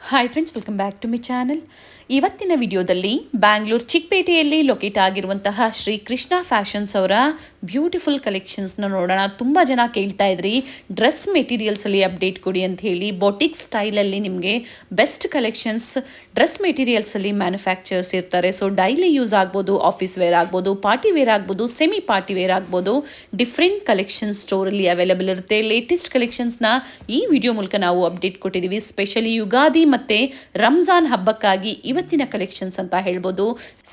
Hi friends, welcome back to my channel. ಇವತ್ತಿನ ವಿಡಿಯೋದಲ್ಲಿ ಬ್ಯಾಂಗ್ಳೂರು ಚಿಕ್ಕಪೇಟೆಯಲ್ಲಿ ಲೊಕೇಟ್ ಆಗಿರುವಂತಹ ಶ್ರೀ ಕೃಷ್ಣ ಫ್ಯಾಷನ್ಸ್ ಅವರ ಬ್ಯೂಟಿಫುಲ್ ಕಲೆಕ್ಷನ್ಸ್ನ ನೋಡೋಣ. ತುಂಬ ಜನ ಕೇಳ್ತಾ ಇದ್ರಿ ಡ್ರೆಸ್ ಮೆಟೀರಿಯಲ್ಸಲ್ಲಿ ಅಪ್ಡೇಟ್ ಕೊಡಿ ಅಂತ ಹೇಳಿ. ಬೊಟಿಕ್ ಸ್ಟೈಲಲ್ಲಿ ನಿಮಗೆ ಬೆಸ್ಟ್ ಕಲೆಕ್ಷನ್ಸ್ ಡ್ರೆಸ್ ಮೆಟೀರಿಯಲ್ಸಲ್ಲಿ ಮ್ಯಾನುಫ್ಯಾಕ್ಚರ್ಸ್ ಇರ್ತಾರೆ. ಸೊ ಡೈಲಿ ಯೂಸ್ ಆಗ್ಬೋದು, ಆಫೀಸ್ ವೇರ್ ಆಗ್ಬೋದು, ಪಾರ್ಟಿ ವೇರ್ ಆಗ್ಬೋದು, ಸೆಮಿ ಪಾರ್ಟಿ ವೇರ್ ಆಗ್ಬೋದು. ಡಿಫ್ರೆಂಟ್ ಕಲೆಕ್ಷನ್ಸ್ ಸ್ಟೋರಲ್ಲಿ ಅವೈಲೇಬಲ್ ಇರುತ್ತೆ. ಲೇಟೆಸ್ಟ್ ಕಲೆಕ್ಷನ್ಸ್ನ ಈ ವಿಡಿಯೋ ಮೂಲಕ ನಾವು ಅಪ್ಡೇಟ್ ಕೊಟ್ಟಿದ್ದೀವಿ. ಸ್ಪೆಷಲಿ ಯುಗಾದಿ ಮತ್ತೆ ರಂಜಾನ್ ಹಬ್ಬಕ್ಕಾಗಿ ಇವತ್ತಿನ ಕಲೆಕ್ಷನ್ಸ್ ಅಂತ ಹೇಳ್ಬೋದು.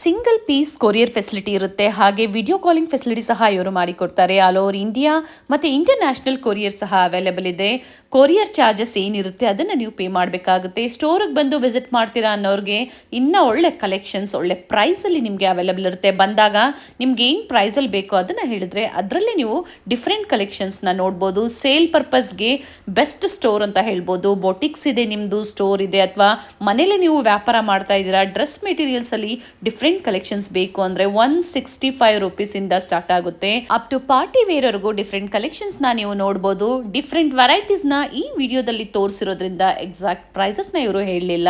ಸಿಂಗಲ್ ಪೀಸ್ ಕೊರಿಯರ್ ಫೆಸಿಲಿಟಿ ಇರುತ್ತೆ. ಹಾಗೆ ವಿಡಿಯೋ ಕಾಲಿಂಗ್ ಫೆಸಿಲಿಟಿ ಸಹ ಇವರು ಮಾಡಿಕೊಡ್ತಾರೆ. ಆಲ್ ಓವರ್ ಇಂಡಿಯಾ ಮತ್ತೆ ಇಂಟರ್ನ್ಯಾಷನಲ್ ಕೊರಿಯರ್ ಸಹ ಅವೈಲೇಬಲ್ ಇದೆ. ಕೊರಿಯರ್ ಚಾರ್ಜಸ್ ಏನಿರುತ್ತೆ ಅದನ್ನು ನೀವು ಪೇ ಮಾಡಬೇಕಾಗುತ್ತೆ. ಸ್ಟೋರಿಗೆ ಬಂದು ವಿಸಿಟ್ ಮಾಡ್ತೀರಾ ಅನ್ನೋರಿಗೆ ಇನ್ನೂ ಒಳ್ಳೆ ಕಲೆಕ್ಷನ್ಸ್ ಒಳ್ಳೆ ಪ್ರೈಸಲ್ಲಿ ನಿಮಗೆ ಅವೈಲೇಬಲ್ ಇರುತ್ತೆ. ಬಂದಾಗ ನಿಮ್ಗೆ ಏನು ಪ್ರೈಸಲ್ಲಿ ಬೇಕೋ ಅದನ್ನು ಹೇಳಿದ್ರೆ ಅದರಲ್ಲಿ ನೀವು ಡಿಫ್ರೆಂಟ್ ಕಲೆಕ್ಷನ್ಸ್ನ ನೋಡ್ಬೋದು. ಸೇಲ್ ಪರ್ಪಸ್ಗೆ ಬೆಸ್ಟ್ ಸ್ಟೋರ್ ಅಂತ ಹೇಳ್ಬೋದು. ಬೊಟಿಕ್ಸ್ ಇದೆ, ನಿಮ್ಮದು ಸ್ಟೋರ್ ಇದೆ, ಅಥವಾ ಮನೇಲಿ ನೀವು ವ್ಯಾಪಾರ ಮಾಡ್ತಾ ಇದ್ದೀರಾ, ಡ್ರೆಸ್ ಮೆಟೀರಿಯಲ್ಸಲ್ಲಿ ಡಿಫ್ರೆಂಟ್ ಕಲೆಕ್ಷನ್ಸ್ ಬೇಕು ಅಂದರೆ 165 ರುಪೀಸಿಂದ ಸ್ಟಾರ್ಟ್ ಆಗುತ್ತೆ. ಅಪ್ ಟು ಪಾರ್ಟಿ ವೇರ್ವರೆಗೂ ಡಿಫ್ರೆಂಟ್ ಕಲೆಕ್ಷನ್ಸ್ನ ನೀವು ನೋಡ್ಬೋದು. ಡಿಫ್ರೆಂಟ್ ವೆರೈಟೀಸ್ನ ಈ ವಿಡಿಯೋದಲ್ಲಿ ತೋರಿಸಿರೋದ್ರಿಂದ ಎಕ್ಸಾಕ್ಟ್ ಪ್ರೈಸಸ್ನ ಇವರು ಹೇಳಲಿಲ್ಲ.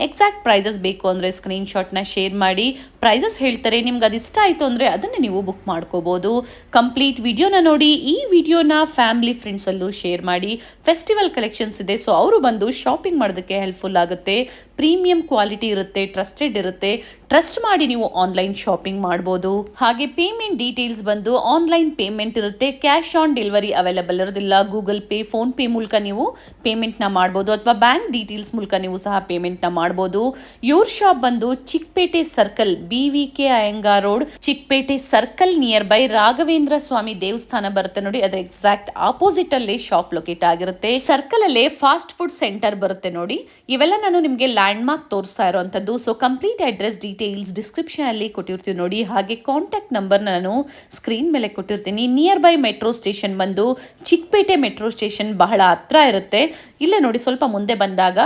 ಎಕ್ಸಾಕ್ಟ್ ಪ್ರೈಸಸ್ ಬೇಕು ಅಂದರೆ ಸ್ಕ್ರೀನ್ಶಾಟ್ನ ಶೇರ್ ಮಾಡಿ ಪ್ರೈಸಸ್ ಹೇಳ್ತಾರೆ. ನಿಮ್ಗೆ ಅದು ಇಷ್ಟ ಆಯಿತು ಅಂದರೆ ಅದನ್ನು ನೀವು ಬುಕ್ ಮಾಡ್ಕೋಬೋದು. ಕಂಪ್ಲೀಟ್ ವಿಡಿಯೋನ ನೋಡಿ. ಈ ವಿಡಿಯೋನ ಫ್ಯಾಮಿಲಿ ಫ್ರೆಂಡ್ಸಲ್ಲೂ ಶೇರ್ ಮಾಡಿ. ಫೆಸ್ಟಿವಲ್ ಕಲೆಕ್ಷನ್ಸ್ ಇದೆ, ಸೊ ಅವರು ಬಂದು ಶಾಪಿಂಗ್ ಮಾಡೋದಕ್ಕೆ ಹೆಲ್ಪ್ಫುಲ್ ಆಗುತ್ತೆ. ಪ್ರೀಮಿಯಂ ಕ್ವಾಲಿಟಿ ಇರುತ್ತೆ, ಟ್ರಸ್ಟೆಡ್ ಇರುತ್ತೆ. ಟ್ರಸ್ಟ್ ಮಾಡಿ ನೀವು ಆನ್ಲೈನ್ ಶಾಪಿಂಗ್ ಮಾಡ್ಬೋದು. ಹಾಗೆ ಪೇಮೆಂಟ್ ಡೀಟೇಲ್ಸ್ ಬಂದು ಆನ್ಲೈನ್ ಪೇಮೆಂಟ್ ಇರುತ್ತೆ. ಕ್ಯಾಶ್ ಆನ್ ಡೆಲಿವರಿ ಅವೈಲೇಬಲ್ ಇರೋದಿಲ್ಲ. ಗೂಗಲ್ ಪೇ, ಫೋನ್ ಪೇ ಮೂಲಕ ನೀವು ಪೇಮೆಂಟ್ನ ಮಾಡ್ಬೋದು, ಅಥವಾ ಬ್ಯಾಂಕ್ ಡೀಟೇಲ್ಸ್ ಮೂಲಕ ನೀವು ಸಹ ಪೇಮೆಂಟ್ನ ಮಾಡ್ಬೋದು. ಇವ್ರ ಶಾಪ್ ಬಂದು Chickpete circle, BVK Iyengar road, Chickpete circle near by Raghavendra Swamy ದೇವಸ್ಥಾನ ಬರುತ್ತೆ ನೋಡಿ. ಅದರ ಎಕ್ಸಾಕ್ಟ್ ಆಪೋಸಿಟ್ ಅಲ್ಲಿ ಶಾಪ್ ಲೊಕೇಟ್ ಆಗಿರುತ್ತೆ. ಸರ್ಕಲ್ ಅಲ್ಲೇ ಫಾಸ್ಟ್ ಫುಡ್ ಸೆಂಟರ್ ಬರುತ್ತೆ ನೋಡಿ. ಇವೆಲ್ಲ ನಾನು ನಿಮಗೆ ಲ್ಯಾಂಡ್ ಮಾರ್ಕ್ ತೋರಿಸ್ತಾ ಇರೋಂಥದ್ದು. So complete address details description ಅಲ್ಲಿ ಕೊಟ್ಟಿರ್ತೀವಿ ನೋಡಿ. ಹಾಗೆ ಕಾಂಟ್ಯಾಕ್ಟ್ ನಂಬರ್ ನಾನು ಸ್ಕ್ರೀನ್ ಮೇಲೆ ಕೊಟ್ಟಿರ್ತೀನಿ. ನಿಯರ್ ಬೈ ಮೆಟ್ರೋ ಸ್ಟೇಷನ್ ಬಂದು ಚಿಕ್ಕಪೇಟೆ ಮೆಟ್ರೋ ಸ್ಟೇಷನ್ ಬಹಳ ಹತ್ರ ಇರುತ್ತೆ. ಇಲ್ಲೇ ನೋಡಿ, ಸ್ವಲ್ಪ ಮುಂದೆ ಬಂದಾಗ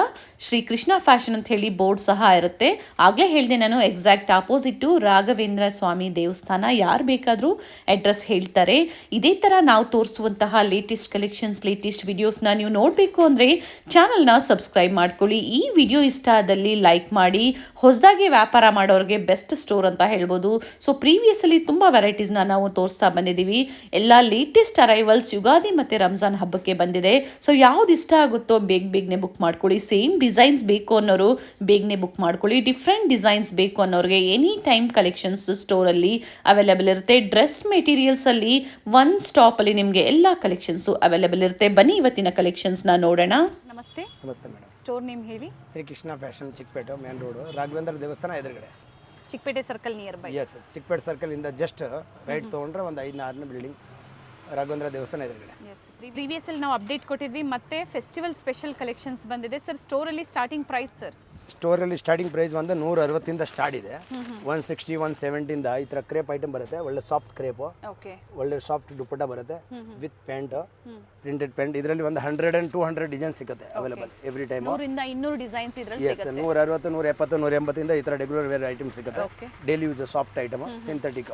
ಶ್ರೀ ಕೃಷ್ಣ ಫ್ಯಾಷನ್ ಅಂತ ಹೇಳಿ ಬೋರ್ಡ್ ಸಹ ಇರುತ್ತೆ. ಆಗಲೇ ಹೇಳಿದೆ ನಾನು, ಎಕ್ಸಾಕ್ಟ್ ಆಪೋಸಿಟ್ಟು ರಾಘವೇಂದ್ರ ಸ್ವಾಮಿ ದೇವಸ್ಥಾನ. ಯಾರು ಬೇಕಾದರೂ ಅಡ್ರೆಸ್ ಹೇಳ್ತಾರೆ. ಇದೇ ಥರ ನಾವು ತೋರಿಸುವಂತಹ ಲೇಟೆಸ್ಟ್ ಕಲೆಕ್ಷನ್ಸ್, ಲೇಟೆಸ್ಟ್ ವಿಡಿಯೋಸ್ನ ನೀವು ನೋಡಬೇಕು ಅಂದರೆ ಚಾನಲ್ನ ಸಬ್ಸ್ಕ್ರೈಬ್ ಮಾಡ್ಕೊಳ್ಳಿ. ಈ ವಿಡಿಯೋ ಇಷ್ಟ ಆದಲ್ಲಿ ಲೈಕ್ ಮಾಡಿ. ಹೊಸದಾಗಿ ವ್ಯಾಪಾರ ಮಾಡೋರಿಗೆ ಬೆಸ್ಟ್ ಸ್ಟೋರ್ ಅಂತ ಹೇಳ್ಬೋದು. ಸೊ ಪ್ರೀವಿಯಸ್ಲಿ ತುಂಬ ವೆರೈಟೀಸ್ನ ನಾವು ತೋರಿಸ್ತಾ ಬಂದಿದ್ದೀವಿ. ಎಲ್ಲ ಲೇಟೆಸ್ಟ್ ಅರೈವಲ್ಸ್ ಯುಗಾದಿ ಮತ್ತು ರಂಜಾನ್ ಹಬ್ಬಕ್ಕೆ ಬಂದಿದೆ. ಸೊ ಯಾವ್ದು ಇಷ್ಟ ಆಗುತ್ತೋ ಬೇಗನೆ ಬುಕ್ ಮಾಡ್ಕೊಳ್ಳಿ. ಸೇಮ್ ಡಿಸೈನ್ಸ್ ಬೇಕು ಅನ್ನೋರು ಬೇಗನೆ ಬುಕ್ ಮಾಡ್ಕೊಳ್ಳಿ. ಡಿಫ್ರೆಂಟ್ ಡಿಸೈನ್ಸ್ ಬೇಕು ಅನ್ನೋರಿಗೆ ಎನಿ ಟೈಮ್ ಕಲೆಕ್ಷನ್ಸ್ ಸ್ಟೋರಲ್ಲಿ ಅವೈಲೇಬಲ್ ಇರುತ್ತೆ. ಡ್ರೆಸ್ ಮೆಟೀರಿಯಲ್ಸಲ್ಲಿ ಒನ್ ಸ್ಟಾಪಲ್ಲಿ ನಿಮಗೆ ಎಲ್ಲ ಕಲೆಕ್ಷನ್ಸು ಅವೈಲೇಬಲ್ ಇರುತ್ತೆ. ಬನ್ನಿ ಇವತ್ತಿನ ಕಲೆಕ್ಷನ್ಸ್ನ ನೋಡೋಣ. ನಮಸ್ತೆ. ನಮಸ್ತೆ ಮೇಡಮ್. ಸ್ಟೋರ್ ನೇಮ್ ಹೇಳಿ. Shri Krishna fashion, Chikkapete main road, Raghavendra ದೇವಸ್ಥಾನ ಎದುರುಗಡೆ. Chikkapete circle near by. Yes, Chikkapete circle ಇಂದ ಜಸ್ಟ್ ರೈಟ್ ತೊಗೊಂಡ್ರೆ ಒಂದು 5-6ನೇ ಬಿಲ್ಡಿಂಗ್, ರಾಘವೇಂದ್ರ ದೇವಸ್ಥಾನ ಎದುರುಗಡೆ. ಪ್ರೀವಿಯಸ್ ಅಲ್ಲಿ ನಾವು ಅಪ್ಡೇಟ್ ಕೊಟ್ಟಿದ್ವಿ. ಮತ್ತೆ ಫೆಸ್ಟಿವಲ್ ಸ್ಪೆಷಲ್ ಕಲೆಕ್ಷನ್ಸ್ ಬಂದಿದೆ ಸರ್. ಸ್ಟೋರಲ್ಲಿ ಸ್ಟಾರ್ಟಿಂಗ್ ಪ್ರೈಸ್ ಸರ್? ಸ್ಟೋರಲ್ಲಿ ಸ್ಟಾರ್ಟಿಂಗ್ ಪ್ರೈಸ್ ಒಂದು 160 ಸ್ಟಾರ್ಟ್ ಇದೆ. 160, 170 ಈ ಥರ ಕ್ರೇಪ್ ಐಟಮ್ ಬರುತ್ತೆ. ಒಳ್ಳೆ ಸಾಫ್ಟ್ ಕ್ರೇಪು, ಒಳ್ಳೆ ಸಾಫ್ಟ್ ದುಪ್ಪಟ್ಟ ಬರುತ್ತೆ ವಿತ್ ಪ್ಯಾಂಟ್, ಪ್ರಿಂಟೆಡ್ ಪ್ಯಾಂಟ್. ಇದರಲ್ಲಿ ಒಂದು 100 and 200 ಡಿಸೈನ್ ಸಿಗುತ್ತೆ ಅವೈಲೇಬಲ್ ಎವ್ರಿ ಟೈಮ್. 100-200 ಡಿಸೈನ್ಸ್ ಇದರಲ್ಲಿ ಸಿಗುತ್ತೆ. 160, 170, 180 ಈ ಥರ ರೆಗ್ಯುಲರ್ ವೇರ್ ಐಟಮ್ ಸಿಗುತ್ತೆ. Daily use soft item, synthetic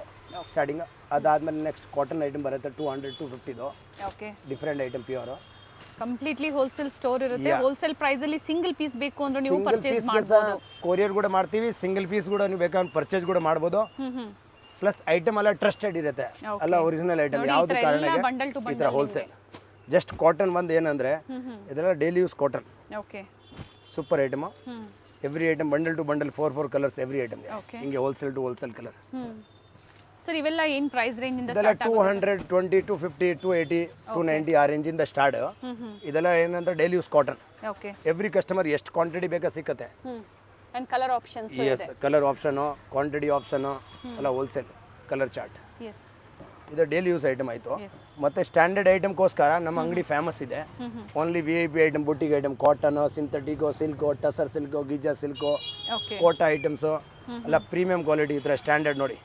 starting. ಅದಾದ್ಮೇಲೆ ನೆಕ್ಸ್ಟ್ ಕಾಟನ್ ಐಟಮ್ ಬರುತ್ತೆ 200-250 different item, pure. Completely wholesale store ಇರುತ್ತೆ. ಹೋಲ್ಸೇಲ್ ಪ್ರೈಸ್ ಅಲ್ಲಿ ಸಿಂಗಲ್ ಪೀಸ್ ಬೇಕು ಅಂದ್ರೆ ನೀವು ಪರ್ಚೇಸ್ ಮಾಡಬಹುದು. ಕೊರಿಯರ್ ಕೂಡ ಮಾಡ್ತೀವಿ. ಸಿಂಗಲ್ ಪೀಸ್ ಕೂಡ ನೀವು ಬೇಕಾದ್ರೆ ಪರ್ಚೇಸ್ ಕೂಡ ಮಾಡಬಹುದು. ಪ್ಲಸ್ ಐಟಮ್ ಎಲ್ಲ ಟ್ರಸ್ಟೆಡ್ ಇರುತ್ತೆ, ಎಲ್ಲ ಒರಿಜಿನಲ್ ಐಟಮ್. ಯಾವ್ದು ಕಾರಣಕ್ಕೆ ಈ ತರ ಹೋಲ್ಸೇಲ್. ಜಸ್ಟ್ ಕಾಟನ್ ಬಂದು ಏನಂದ್ರೆ ಇದೆಲ್ಲ daily use cotton. Super item. Every item bundle to bundle 4 colours every item. ಹಿಂಗೆ wholesale to wholesale colour. Sir ಇವೆಲ್ಲ ಏನು ಪ್ರೈಸ್ ರೇಂಜ್ ಇಂದ ಸ್ಟಾರ್ಟ್ ಆಗುತ್ತೆ? 220, 250, 280, 290 ಆ ರೇಂಜ್ ಇಂದ ಸ್ಟಾರ್ಟ್. ಇದೆಲ್ಲ ಏನಂದ್ರೆ daily use cotton. Every customer ಎಷ್ಟು ಕ್ವಾಂಟಿಟಿ ಬೇಕಾ ಸಿಕ್ಕತ್ತೆ. ಅಂಡ್ ಕಲರ್ ಆಪ್ಷನ್ಸ್ ಇದೆ. Yes, colour option, quantity option ಎಲ್ಲ ಹೋಲ್ಸೇಲ್ ಕಲರ್ ಚಾರ್ಟ್. ಇದು ಡೈಲಿ ಯೂಸ್ ಐಟಮ್ ಆಯಿತು. ಮತ್ತೆ ಸ್ಟ್ಯಾಂಡರ್ಡ್ ಐಟಮ್ಗೋಸ್ಕರ ನಮ್ಮ ಅಂಗಡಿ ಫೇಮಸ್ ಇದೆ. ಓನ್ಲಿ VIP ಐಟಮ್, ಬುಟ್ಟಿಗೆ ಐಟಮ್, ಕಾಟನ್, ಸಿಂಥೆಟಿಕೋ, ಸಿಲ್ಕೋ, ಟಸರ್ ಸಿಲ್ಕೋ, ಗೀಜಾ ಸಿಲ್ಕೋ, ಕೋಟಾ ಐಟಮ್ಸು ಎಲ್ಲ ಪ್ರೀಮಿಯಂ ಕ್ವಾಲಿಟಿ. ಈ ಥರ ಸ್ಟ್ಯಾಂಡರ್ಡ್ ನೋಡಿ,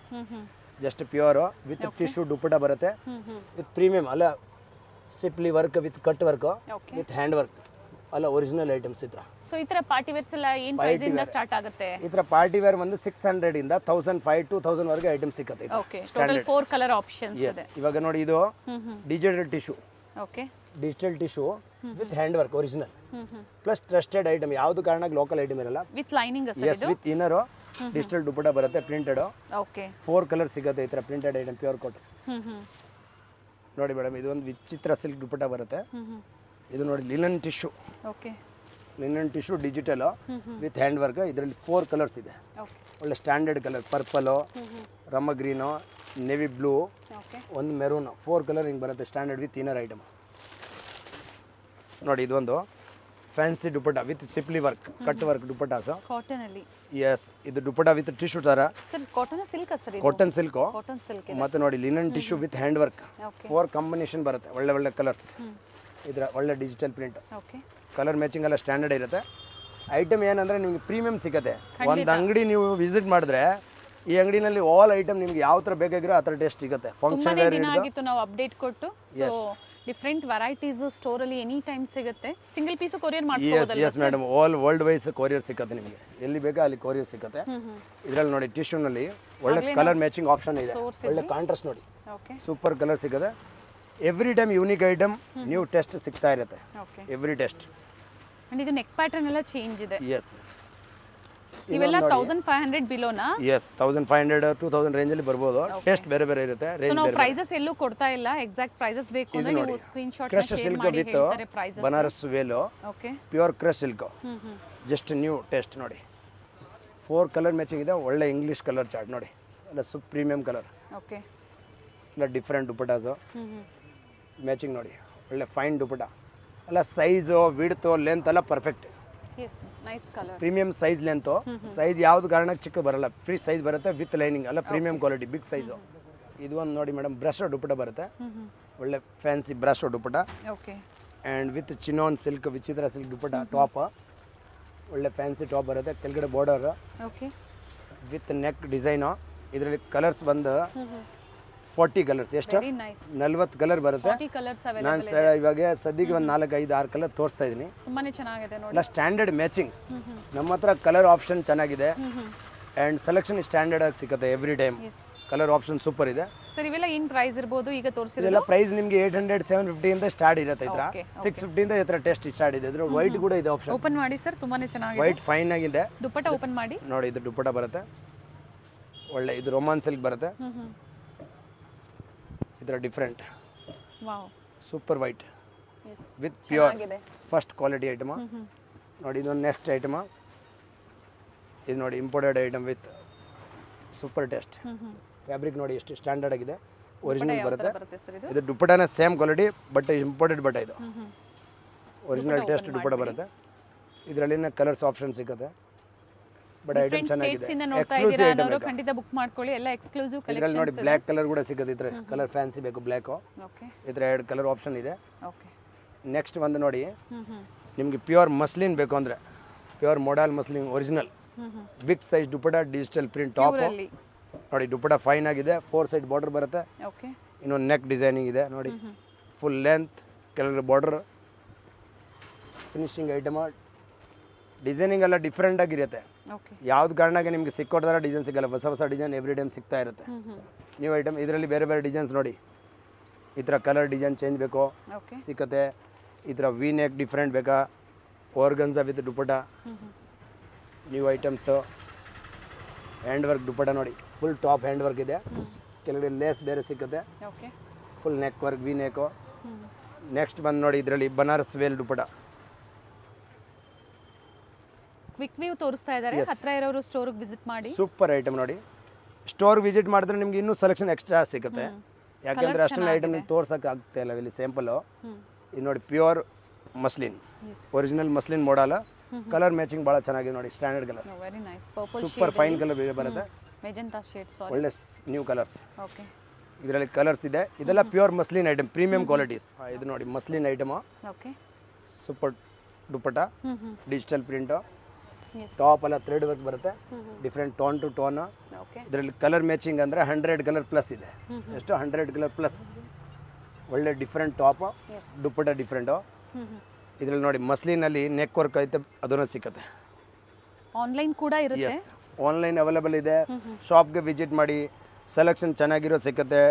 just pure with tissue dupatta ಬರುತ್ತೆ. ವಿತ್ ಪ್ರೀಮಿಯಂ ಅಲ್ಲ, ಸಿಪ್ಲಿ work with cut work with hand work ಅಲ್ಲ, ಒರಿಜಿನಲ್ ಐಟಮ್ಸ್. ಈ ಥರ ಸೊ ಈ ತರ ಪಾರ್ಟಿ ವೇರ್ಸ್ ಎಲ್ಲ ಏನು ಪ್ರೈಸ್ ಇಂದ ಸ್ಟಾರ್ಟ್ ಆಗುತ್ತೆ? ಈ ಥರ ಪಾರ್ಟಿ ವೇರ್ ಒಂದು 600 ಇಂದ 1500 to 1000 ವರೆಗೆ ಐಟಮ್ ಸಿಗುತ್ತೆ. ಟೋಟಲ್ 4 ಕಲರ್ ಆಪ್ಷನ್ಸ್ ಇದೆ. ಇವಾಗ ನೋಡಿ, ಇದು digital tissue. Digital tissue with hand work original plus trusted item ಯಾವುದು ಕಾರಣಕ್ಕೆ ಲೋಕಲ್ ಐಟಮ್ ಇರಲ್ಲ. With lining yes with inner digital dupatta ಬರುತ್ತೆ ಪ್ರಿಂಟೆಡ್. ಓಕೆ 4 ಕಲರ್ ಸಿಗುತ್ತೆ ಈ ಥರ ಪ್ರಿಂಟೆಡ್ ಐಟಮ್ ಪ್ಯೂರ್ ಕಾಟನ್. ನೋಡಿ ಮೇಡಮ್ ಇದು ಒಂದು ವಿಚಿತ್ರ ಸಿಲ್ಕ್ ದುಪಟ್ಟ ಬರುತ್ತೆ. ಇದು ನೋಡಿ linen tissue. Okay linen tissue digital with hand work. ಇದರಲ್ಲಿ 4 ಕಲರ್ಸ್ ಇದೆ. ಓಕೆ ಒಳ್ಳೆ ಸ್ಟ್ಯಾಂಡರ್ಡ್ ಕಲರ್ ಪರ್ಪಲು, ರಮ್ಮ ಗ್ರೀನು, ನೆವಿ ಬ್ಲೂ, ಓಕೆ ಒಂದು ಮೆರೂನ್, 4 ಕಲರ್ ಹಿಂಗೆ ಬರುತ್ತೆ ಸ್ಟ್ಯಾಂಡರ್ಡ್ ವಿತ್ ಇನ್ನರ್ ಐಟಮ್. ನೋಡಿ ಇದೊಂದು ಫ್ಯಾನ್ಸಿ ದುಪಟ್ಟ ವಿತ್ ಸಿಪ್ಲಿ work cut work dupattas. Cotton ಅಲ್ಲಿ. ಎಸ್ ಇದು ದುಪಟ್ಟ ವಿತ್ ಟಿಶ್ಯೂ ಥರ ಸರ್ ಕಾಟನ್ ಸಿಲ್ಕ್ ಸರ್ ಇದು? Cotton silk. ಕಾಟನ್ ಸಿಲ್ಕ್ ಮತ್ತು ನೋಡಿ linen tissue with hand work. Okay 4 combination ಬರುತ್ತೆ ಒಳ್ಳೆ ಒಳ್ಳೆ ಕಲರ್ಸ್. ಇದರ ಒಳ್ಳೆ digital print, okay colour matching ಎಲ್ಲ ಸ್ಟ್ಯಾಂಡರ್ಡ್ ಇರುತ್ತೆ. ಐಟಮ್ ಏನಂದರೆ ನಿಮಗೆ ಪ್ರೀಮಿಯಂ ಸಿಗುತ್ತೆ. ಒಂದು ಅಂಗಡಿ ನೀವು ವಿಸಿಟ್ ಮಾಡಿದ್ರೆ ಈ ಅಂಗಡಿನಲ್ಲಿ ಆಲ್ ಐಟಮ್ ನಿಮ್ಗೆ ಯಾವ ಥರ ಬೇಕಾಗಿರೋ ಆ ಥರ ಟೇಸ್ಟ್ ಸಿಗುತ್ತೆ. ಫಂಕ್ಷನ್ ವೇರ್ ದಿನ ಆಗಿತ್ತು ನಾವು ಅಪ್ಡೇಟ್ ಕೊಟ್ಟು. ಸೊ ಡಿಫರೆಂಟ್ ವೆರೈಟೀಸ್ ಸ್ಟೋರ್ ಅಲ್ಲಿ ಎನಿ ಟೈಮ್ ಸಿಗುತ್ತೆ. ಸಿಂಗಲ್ ಪೀಸ್ ಕೊರಿಯರ್ ಮಾಡ್ಕೊಳ್ಳೋದಲ್ಲ? Yes madam, all world wise courier ಸಿಗುತ್ತೆ ನಿಮಗೆ. ಎಲ್ಲಿ ಬೇಕಾ ಅಲ್ಲಿ ಕೊರಿಯರ್ ಸಿಗುತ್ತೆ. ಇದರಲ್ಲಿ ನೋಡಿ ಟಿಶ್ಯೂನಲ್ಲಿ ಒಳ್ಳೆ ಕಲರ್ ಮ್ಯಾಚಿಂಗ್ ಆಪ್ಷನ್ ಇದೆ. ಒಳ್ಳೆ ಕಾಂಟ್ರಾಸ್ಟ್ ನೋಡಿ, ಓಕೆ ಸೂಪರ್ ಕಲರ್ ಸಿಗುತ್ತೆ. Every time unique item new test ಸಿಗ್ತಾ ಇರುತ್ತೆ. Okay every test. ಅಂಡ್ ಇದು ನೆಕ್ ಪ್ಯಾಟರ್ನ್ ಎಲ್ಲ ಚೇಂಜ್ ಇದೆ. ಎಸ್ ಇವೆಲ್ಲ 1500 ಬಿಲೋನಾ? ಎಸ್ 1500 2000 ರೇಂಜಲ್ಲಿ ಬರ್ಬೋದು. ಟೆಸ್ಟ್ ಬೇರೆ ಬೇರೆ ಇರುತ್ತೆ. ಸೊ ನಾವು ಪ್ರೈಸಸ್ ಎಲ್ಲೂ ಕೊಡ್ತಾ ಇಲ್ಲ. ಎಕ್ಸಾಕ್ಟ್ ಪ್ರೈಸಸ್ ಬೇಕು ಅಂದ್ರೆ ನೀವು ಸ್ಕ್ರೀನ್ ಶಾಟ್ ನ ಶೇರ್ ಮಾಡಿ ಹೇಳ್ತಾರೆ prices. Banaras veil, okay pure crush silk, just new test ನೋಡಿ. 4 ಕಲರ್ ಮ್ಯಾಚಿಂಗ್ ಇದೆ. ಒಳ್ಳೆ ಇಂಗ್ಲಿಷ್ ಕಲರ್ ಚಾರ್ಟ್ ನೋಡಿ, ಎಲ್ಲ ಸೂಪ್ ಪ್ರೀಮಿಯಂ ಕಲರ್. ಓಕೆ ಎಲ್ಲ ಡಿಫ್ರೆಂಟ್ ದುಪಟ್ಟಾಸು ಮ್ಯಾಚಿಂಗ್ ನೋಡಿ. ಒಳ್ಳೆ ಫೈನ್ ದುಪಟ್ಟ, ಎಲ್ಲ ಸೈಜು ವಿಡ್ತು ಲೆಂತ್ ಎಲ್ಲ perfect. S nice colour. Premium size length. Size ಯಾವ್ದು ಕಾರಣಕ್ಕೆ ಚಿಕ್ಕ ಬರಲ್ಲ, ಫ್ರೀ ಸೈಜ್ ಬರುತ್ತೆ ವಿತ್ ಲೈನಿಂಗ್. ಎಲ್ಲ ಪ್ರೀಮಿಯಂ ಕ್ವಾಲಿಟಿ ಬಿಗ್ ಸೈಜು. ಇದು ಒಂದು ನೋಡಿ ಮೇಡಮ್, ಬ್ರಷ್ ದುಪಟ್ಟ ಬರುತ್ತೆ. ಒಳ್ಳೆ fancy brush dupatta okay and with chinon silk ವಿಚಿತ್ರ ಸಿಲ್ಕ್ ದುಪಟ್ಟ ಟಾಪ್. ಒಳ್ಳೆ ಫ್ಯಾನ್ಸಿ ಟಾಪ್ ಬರುತ್ತೆ. ಕೆಳಗಡೆ border okay with neck design. ಇದರಲ್ಲಿ ಕಲರ್ಸ್ ಬಂದು 40 ಕಲರ್ಸ್. ಎಷ್ಟು? Very nice. 40 ಕಲರ್ ಬರುತ್ತೆ. 40 ಕಲರ್ಸ್ ನಾನು ಅವೈಲೇಬಲ್ ಇದೆ. ಇವಾಗ ಸದ್ಯಕ್ಕೆ ಒಂದು 4 5 6 ಕಲರ್ ತೋರಿಸ್ತಾ ಇದ್ದೀನಿ. ತುಂಬಾನೇ ಚೆನ್ನಾಗಿದೆ ನೋಡಿ. ಎಲ್ಲ ಸ್ಟ್ಯಾಂಡರ್ಡ್ ಮ್ಯಾಚಿಂಗ್. ನಮ್ಮ ಹತ್ರ ಕಲರ್ ಆಪ್ಷನ್ ಚೆನ್ನಾಗಿದೆ ಆ್ಯಂಡ್ ಸೆಲೆಕ್ಷನ್ ಸ್ಟ್ಯಾಂಡರ್ಡ್ ಆಗಿ ಸಿಗುತ್ತೆ every time. Colour option super ಇದೆ. ಸರ್ ಇವೆಲ್ಲ ಏನು ಪ್ರೈಸ್ ಇರ್ಬೋದು ಈಗ ತೋರಿಸಿರೋದು? ಇದೆಲ್ಲ ಪ್ರೈಸ್ ನಿಮಗೆ 800 750 ಇಂದ ಸ್ಟಾರ್ಟ್ ಇರುತ್ತೆ. ಈ ಥರ Okay, 650 ಇಂದ ಈ ಥರ ಟೆಸ್ಟ್ ಸ್ಟಾರ್ಟ್ ಇದೆ. ಇದ್ರ ವೈಟ್ ಕೂಡ ಇದೆ ಆಪ್ಷನ್. ಓಪನ್ ಮಾಡಿ ಸರ್, ತುಂಬಾನೇ ಚೆನ್ನಾಗಿದೆ. ವೈಟ್ ಫೈನ್ ಆಗಿದೆ. ದುಪ್ಪಟ್ಟ ಓಪನ್ ಮಾಡಿ ನೋಡಿ, ಇದು ದುಪ್ಪಟ್ಟ ಬರುತ್ತೆ. ಒಳ್ಳೆ ಇದು ರೋಮಾನ್ ಸಿಲ್ಕ್ ಬರುತ್ತೆ. ಇದರ different wow super white yes with pure ಆಗಿದೆ. First quality item. ನೋಡಿ ಇದೊಂದು ನೆಕ್ಸ್ಟ್ ಐಟಮ್. ಇದು ನೋಡಿ imported item with super test. Fabric ನೋಡಿ ಎಷ್ಟು ಸ್ಟ್ಯಾಂಡರ್ಡ್ ಆಗಿದೆ. ಒರಿಜಿನಲ್ ಬರುತ್ತೆ. ಬರುತ್ತೆ ಸರ್ ಇದು. ಇದು ದುಪ್ಪಟ್ಟನ ಸೇಮ್ ಕ್ವಾಲಿಟಿ ಬಟ್ ಇಂಪೋರ್ಟೆಡ್ ಬಟ್ಟೆ. ಇದು ಒರಿಜಿನಲ್ ಟೆಸ್ಟ್ ದುಪ್ಪಟ್ಟ ಬರುತ್ತೆ. ಇದರಲ್ಲಿನ ಕಲರ್ಸ್ ಆಪ್ಷನ್ ಸಿಗುತ್ತೆ. ಬಟ್ ಐಟಮ್ ಚೆನ್ನಾಗಿದೆ. ಎಕ್ಸ್ಕ್ಲೂಸಿವ್ ಐಟಮ್ ಖಂಡಿತ ಬುಕ್ ಮಾಡ್ಕೊಳ್ಳಿ. ಎಲ್ಲ ಎಕ್ಸ್ಕ್ಲೂಸಿವ್ ಇದರಲ್ಲಿ ನೋಡಿ ಬ್ಲ್ಯಾಕ್ ಕಲರ್ ಕೂಡ ಸಿಗುತ್ತೆ. ಇದ್ರೆ ಕಲರ್ ಫ್ಯಾನ್ಸಿ ಬೇಕು ಬ್ಲ್ಯಾಕು. ಓಕೆ ಇದ್ರ 2 ಕಲರ್ ಆಪ್ಷನ್ ಇದೆ. ಓಕೆ ನೆಕ್ಸ್ಟ್ ಒಂದು ನೋಡಿ, ನಿಮಗೆ ಪ್ಯೂರ್ ಮಸ್ಲಿನ್ ಬೇಕು ಅಂದರೆ pure modal muslin original big size dupatta digital print top ನೋಡಿ. ದುಪ್ಪಟ್ಟ ಫೈನ್ ಆಗಿದೆ. 4 ಸೈಡ್ ಬಾರ್ಡರ್ ಬರುತ್ತೆ. ಓಕೆ ಇನ್ನೊಂದು ನೆಕ್ ಡಿಸೈನಿಂಗ್ ಇದೆ ನೋಡಿ. ಫುಲ್ ಲೆಂತ್, ಕೆಳಗಡೆ ಬಾರ್ಡರ್, ಫಿನಿಶಿಂಗ್ ಐಟಮ್. ಡಿಸೈನಿಂಗ್ ಎಲ್ಲ ಡಿಫ್ರೆಂಟ್ ಆಗಿರುತ್ತೆ. ಓಕೆ ಯಾವ್ದು ಕಾರಣಕ್ಕೆ ನಿಮಗೆ ಸಿಕ್ಕೋಡ್ದಾರ ಡಿಸೈನ್ ಸಿಗಲ್ಲ. ಹೊಸ ಹೊಸ ಡಿಸೈನ್ ಎವ್ರಿ ಟೈಮ್ ಸಿಗ್ತಾ ಇರುತ್ತೆ. New item. ಇದರಲ್ಲಿ ಬೇರೆ ಬೇರೆ ಡಿಸೈನ್ಸ್ ನೋಡಿ. ಈ ಥರ ಕಲರ್ ಡಿಸೈನ್ ಚೇಂಜ್ ಬೇಕೋ ಓಕೆ ಸಿಕ್ಕತ್ತೆ. ಈ ಥರ ವಿ ನೆಕ್ ಡಿಫ್ರೆಂಟ್ ಬೇಕಾ, organza with dupatta, new items. Hand work dupatta ನೋಡಿ, ಫುಲ್ ಟಾಪ್ ಹ್ಯಾಂಡ್ ವರ್ಕ್ ಇದೆ. ಕೆಳಗಡೆ ಲೇಸ್ ಬೇರೆ ಸಿಕ್ಕತ್ತೆ. Okay full neck work V neck. Next ಬಂದು ನೋಡಿ, ಇದರಲ್ಲಿ Banaras veil dupatta. Quick view ತೋರಿಸ್ತಾ ಇದ್ದಾರೆ. ಹತ್ರ ಇರೋರು ಸ್ಟೋರ್ಗೆ ವಿಸಿಟ್ ಮಾಡಿ. ಸೂಪರ್ ಐಟಮ್ ನೋಡಿ. ಸ್ಟೋರ್ ವಿಸಿಟ್ ಮಾಡಿದ್ರೆ ನಿಮ್ಗೆ ಇನ್ನೂ ಸೆಲೆಕ್ಷನ್ ಎಕ್ಸ್ಟ್ರಾ ಸಿಗುತ್ತೆ. ಯಾಕೆಂದರೆ ಅಷ್ಟೊಂದು ಐಟಮ್ ನೀವು ತೋರ್ಸೋಕೆ ಆಗ್ತಾ ಇಲ್ಲ ಇಲ್ಲಿ ಸ್ಯಾಂಪಲು. ಇದು ನೋಡಿ pure muslin, original muslin modal. Colour matching ಭಾಳ ಚೆನ್ನಾಗಿದೆ ನೋಡಿ. Standard colour, very nice. Purple super fine colour ಬರುತ್ತೆ. Magenta shade. ಸಾರಿ, ಒಳ್ಳೆ ನ್ಯೂ ಕಲರ್ಸ್. ಓಕೆ ಇದರಲ್ಲಿ ಕಲರ್ಸ್ ಇದೆ. ಇದೆಲ್ಲ pure muslin item, premium qualities. ಇದು ನೋಡಿ muslin item. Okay super dupatta, digital print. Yes top ಎಲ್ಲ ಥ್ರೆಡ್ ವರ್ಕ್ ಬರುತ್ತೆ. Different tone to tone. Okay ಇದರಲ್ಲಿ ಕಲರ್ ಮ್ಯಾಚಿಂಗ್ ಅಂದರೆ 100 ಕಲರ್ ಪ್ಲಸ್ ಇದೆ. ಎಷ್ಟು? 100 ಕಲರ್ ಪ್ಲಸ್. ಒಳ್ಳೆ ಡಿಫ್ರೆಂಟ್ ಟಾಪ್, ದುಪ್ಪಟ್ಟ ಡಿಫ್ರೆಂಟು. ಇದರಲ್ಲಿ ನೋಡಿ ಮಸ್ಲಿನಲ್ಲಿ ನೆಕ್ ವರ್ಕ್ ಐತೆ, ಅದನ್ನು ಸಿಕ್ಕತ್ತೆ. ಆನ್ಲೈನ್ ಕೂಡ ಇರುತ್ತೆ. ಎಸ್, ಆನ್ಲೈನ್ ಅವೈಲೇಬಲ್ ಇದೆ. ಶಾಪ್ಗೆ ವಿಸಿಟ್ ಮಾಡಿ. ಸೆಲೆಕ್ಷನ್ ಚೆನ್ನಾಗಿರೋದು ಸಿಕ್ಕತ್ತೆ.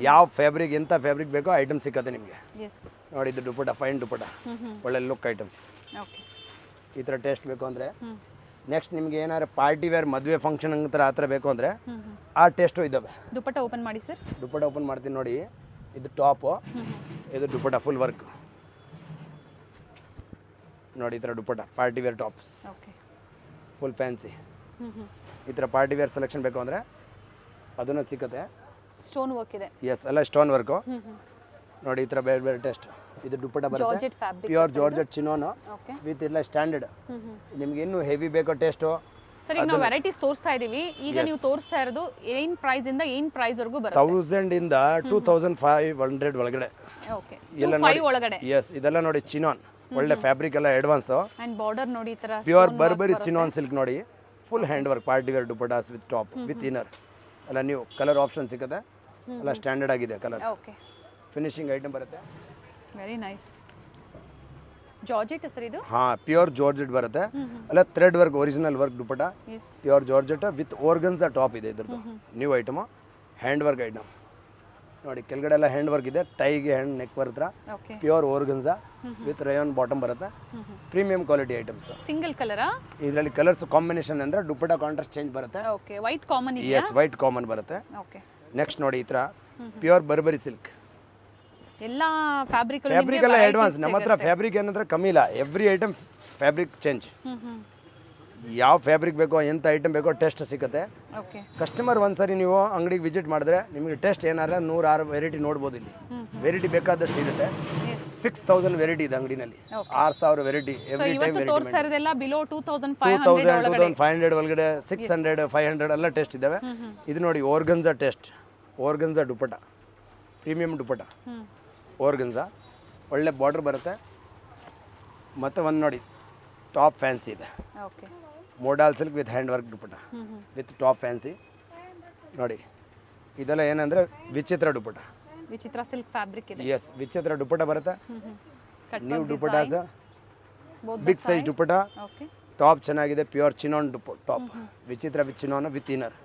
ಯಾವ ಫ್ಯಾಬ್ರಿಕ್ ಎಂಥ ಫ್ಯಾಬ್ರಿಕ್ ಬೇಕೋ ಐಟಮ್ ಸಿಕ್ಕತ್ತೆ ನಿಮಗೆ. ಎಸ್. ನೋಡಿ ಇದು ದುಪ್ಪಟ, ಫೈನ್ ದುಪ್ಪಟ, ಒಳ್ಳೆ ಲುಕ್ ಐಟಮ್ಸ್. ಓಕೆ. ಈ ಥರ ಟೇಸ್ಟ್ ಬೇಕು ಅಂದರೆ ನೆಕ್ಸ್ಟ್ ನಿಮಗೆ ಏನಾದ್ರು ಪಾರ್ಟಿ ವೇರ್ ಮದುವೆ ಫಂಕ್ಷನ್ ಥರ ಆ ಥರ ಬೇಕು ಅಂದರೆ ಆ ಟೇಸ್ಟು ಇದ್ದಾವೆ. ದುಪ್ಪಟ್ಟ ಓಪನ್ ಮಾಡಿ ಸರ್. ದುಪ್ಪಟ ಓಪನ್ ಮಾಡ್ತೀನಿ ನೋಡಿ. ಇದು ಟಾಪು, ಇದು ದುಪ್ಪಟ ಫುಲ್ ವರ್ಕ್. ನೋಡಿ ಈ ಥರ dupatta party wear tops, okay, full fancy. ಈ ಥರ ಪಾರ್ಟಿ ವೇರ್ ಸೆಲೆಕ್ಷನ್ ಬೇಕು ಅಂದರೆ ಅದನ್ನು ಸಿಕ್ಕತ್ತೆ. ಸ್ಟೋನ್ ವರ್ಕ್ ಇದೆ. ಎಸ್, ಎಲ್ಲ ಸ್ಟೋನ್ ವರ್ಕು. ನೋಡಿ ಈ ಥರ ಬೇರೆ ಬೇರೆ ಟೇಸ್ಟ್. ಇದು ದುಪ್ಪಟ ಬರುತ್ತೆ, georgette fabric. Pure georgette chinon okay. With ಇಲ್ಲ ಸ್ಟ್ಯಾಂಡರ್ಡ್. ನಿಮ್ಗೆ ಇನ್ನೂ ಹೆವಿ ಬೇಕೋ ಟೇಸ್ಟು. ಸರ್ ಈಗ ನಾವು ವೆರೈಟೀಸ್ ತೋರಿಸ್ತಾ ಇದೀವಿ. ಈಗ ನೀವು ತೋರಿಸ್ತಾ ಇರೋದು ಏನ್ ಪ್ರೈಸ್ ಇಂದ ಏನ್ ಪ್ರೈಸ್ ವರೆಗೂ ಬರುತ್ತೆ? 1000 ಇಂದ 2500 ಒಳಗಡೆ. ಓಕೆ, ಎಲ್ಲ 5 ಒಳಗಡೆ. ಎಸ್, ಇದೆಲ್ಲ ನೋಡಿ ಚಿನಾನ್, ಒಳ್ಳೆ ಫ್ಯಾಬ್ರಿಕ್ ಎಲ್ಲ ಅಡ್ವಾನ್ಸ್. ಅಂಡ್ ಬಾರ್ಡರ್ ನೋಡಿ ಈ ತರ ಪ್ಯೂರ್ ಬರ್ಬರಿ ಚಿನಾನ್ ಸಿಲ್ಕ್ ನೋಡಿ, full hand work, party wear dupattas with top with inner ಎಲ್ಲ ನೀವು ಕಲರ್ ಆಪ್ಷನ್ ಸಿಗುತ್ತೆ. ಎಲ್ಲ ಸ್ಟ್ಯಾಂಡರ್ಡ್ ಆಗಿದೆ ಕಲರ್. ಓಕೆ, ಫಿನಿಶಿಂಗ್ ಐಟಮ್ ಬರುತ್ತೆ. Very nice. ಜಾರ್ಜೆಟ್ ಸರ್ ಇದು? ಹಾಂ, ಪ್ಯೂರ್ ಜಾರ್ಜೆಟ್ ಬರುತ್ತೆ. ಅಲ್ಲ thread work, original work dupatta, yes. Pure georgette with organza top ಇದೆ ಇದ್ರದ್ದು. New item, hand work item ನೋಡಿ. ಕೆಳಗಡೆ ಎಲ್ಲ ಹ್ಯಾಂಡ್ ವರ್ಕ್ ಇದೆ, ಟೈಗೆ ಹ್ಯಾಂಡ್ ನೆಕ್ ಬರುತ್ತೆ. Okay, pure organza with rayon bottom ಬರುತ್ತೆ. Premium quality items. ಸಿಂಗಲ್ ಕಲರಾ? ಇದರಲ್ಲಿ ಕಲರ್ಸ್ ಕಾಂಬಿನೇಷನ್ ಅಂದರೆ ದುಪ್ಪಟ ಕಾಂಟ್ರಾಸ್ಟ್ ಚೇಂಜ್ ಬರುತ್ತೆ. ಓಕೆ, ವೈಟ್ ಕಾಮನ್ ಇದೆಯಾ? ಎಸ್, ವೈಟ್ ಕಾಮನ್ ಬರುತ್ತೆ. ಓಕೆ. ನೆಕ್ಸ್ಟ್ ನೋಡಿ ಈ ಥರ ಪ್ಯೂರ್ ಬರ್ಬರಿ ಸಿಲ್ಕ್. ಎಲ್ಲ ಫ್ಯಾಬ್ರಿಕ್ ಎಲ್ಲ ಅಡ್ವಾನ್ಸ್. ನಮ್ಮ ಹತ್ರ ಫ್ಯಾಬ್ರಿಕ್ ಏನಂದ್ರೆ ಕಮ್ಮಿ ಇಲ್ಲ, ಎವ್ರಿ ಐಟಮ್ ಫ್ಯಾಬ್ರಿಕ್ ಚೇಂಜ್. ಯಾವ ಫ್ಯಾಬ್ರಿಕ್ ಬೇಕೋ, ಎಂಥ ಐಟಮ್ ಬೇಕೋ ಟೆಸ್ಟ್ ಸಿಗುತ್ತೆ. ಓಕೆ. ಕಸ್ಟಮರ್ ಒಂದ್ಸರಿ ನೀವು ಅಂಗಡಿಗೆ ವಿಸಿಟ್ ಮಾಡಿದ್ರೆ ನಿಮಗೆ ಟೆಸ್ಟ್ ಏನಾದ್ರೆ 106 ವೆರೈಟಿ ನೋಡ್ಬೋದು. ಇಲ್ಲಿ ವೆರೈಟಿ ಬೇಕಾದಷ್ಟು ಇರುತ್ತೆ. 6000 ವೆರೈಟಿ ಇದೆ ಅಂಗಡಿನಲ್ಲಿ, 6000 ವೆರೈಟಿ ಎವ್ರಿ ಟೈಮ್ ವೆರೈಟಿ. ತೋರಿಸ್ತಾ ಇರೋದೆಲ್ಲ ಬಿಲೋ 2500 ಒಳಗಡೆ 600 500 ಎಲ್ಲ ಟೆಸ್ಟ್ ಇದ್ದಾವೆ. ಇದು ನೋಡಿ organza test, organza dupatta, premium dupatta organza, ಒಳ್ಳೆ ಬಾರ್ಡರ್ ಬರುತ್ತೆ. ಮತ್ತು ಒಂದು ನೋಡಿ ಟಾಪ್ ಫ್ಯಾನ್ಸಿ ಇದೆ. Okay, modal silk with hand work dupatta with top fancy ನೋಡಿ. ಇದೆಲ್ಲ ಏನಂದರೆ ವಿಚಿತ್ರ ದುಪ್ಪಟ, ವಿಚಿತ್ರ ಸಿಲ್ಕ್ ಫ್ಯಾಬ್ರಿಕ್ ಇದೆ. ಎಸ್, ವಿಚಿತ್ರ ದುಪ್ಪಟ ಬರುತ್ತೆ. New dupattas, Both big size dupatta. Okay, top ಚೆನ್ನಾಗಿದೆ, ಪ್ಯೂರ್ ಚಿನಾನ್ ಟಾಪ್, ವಿಚಿತ್ರ ವಿತ್ ಚಿನಾನ್ ವಿತ್ ಇನ್ನರ್.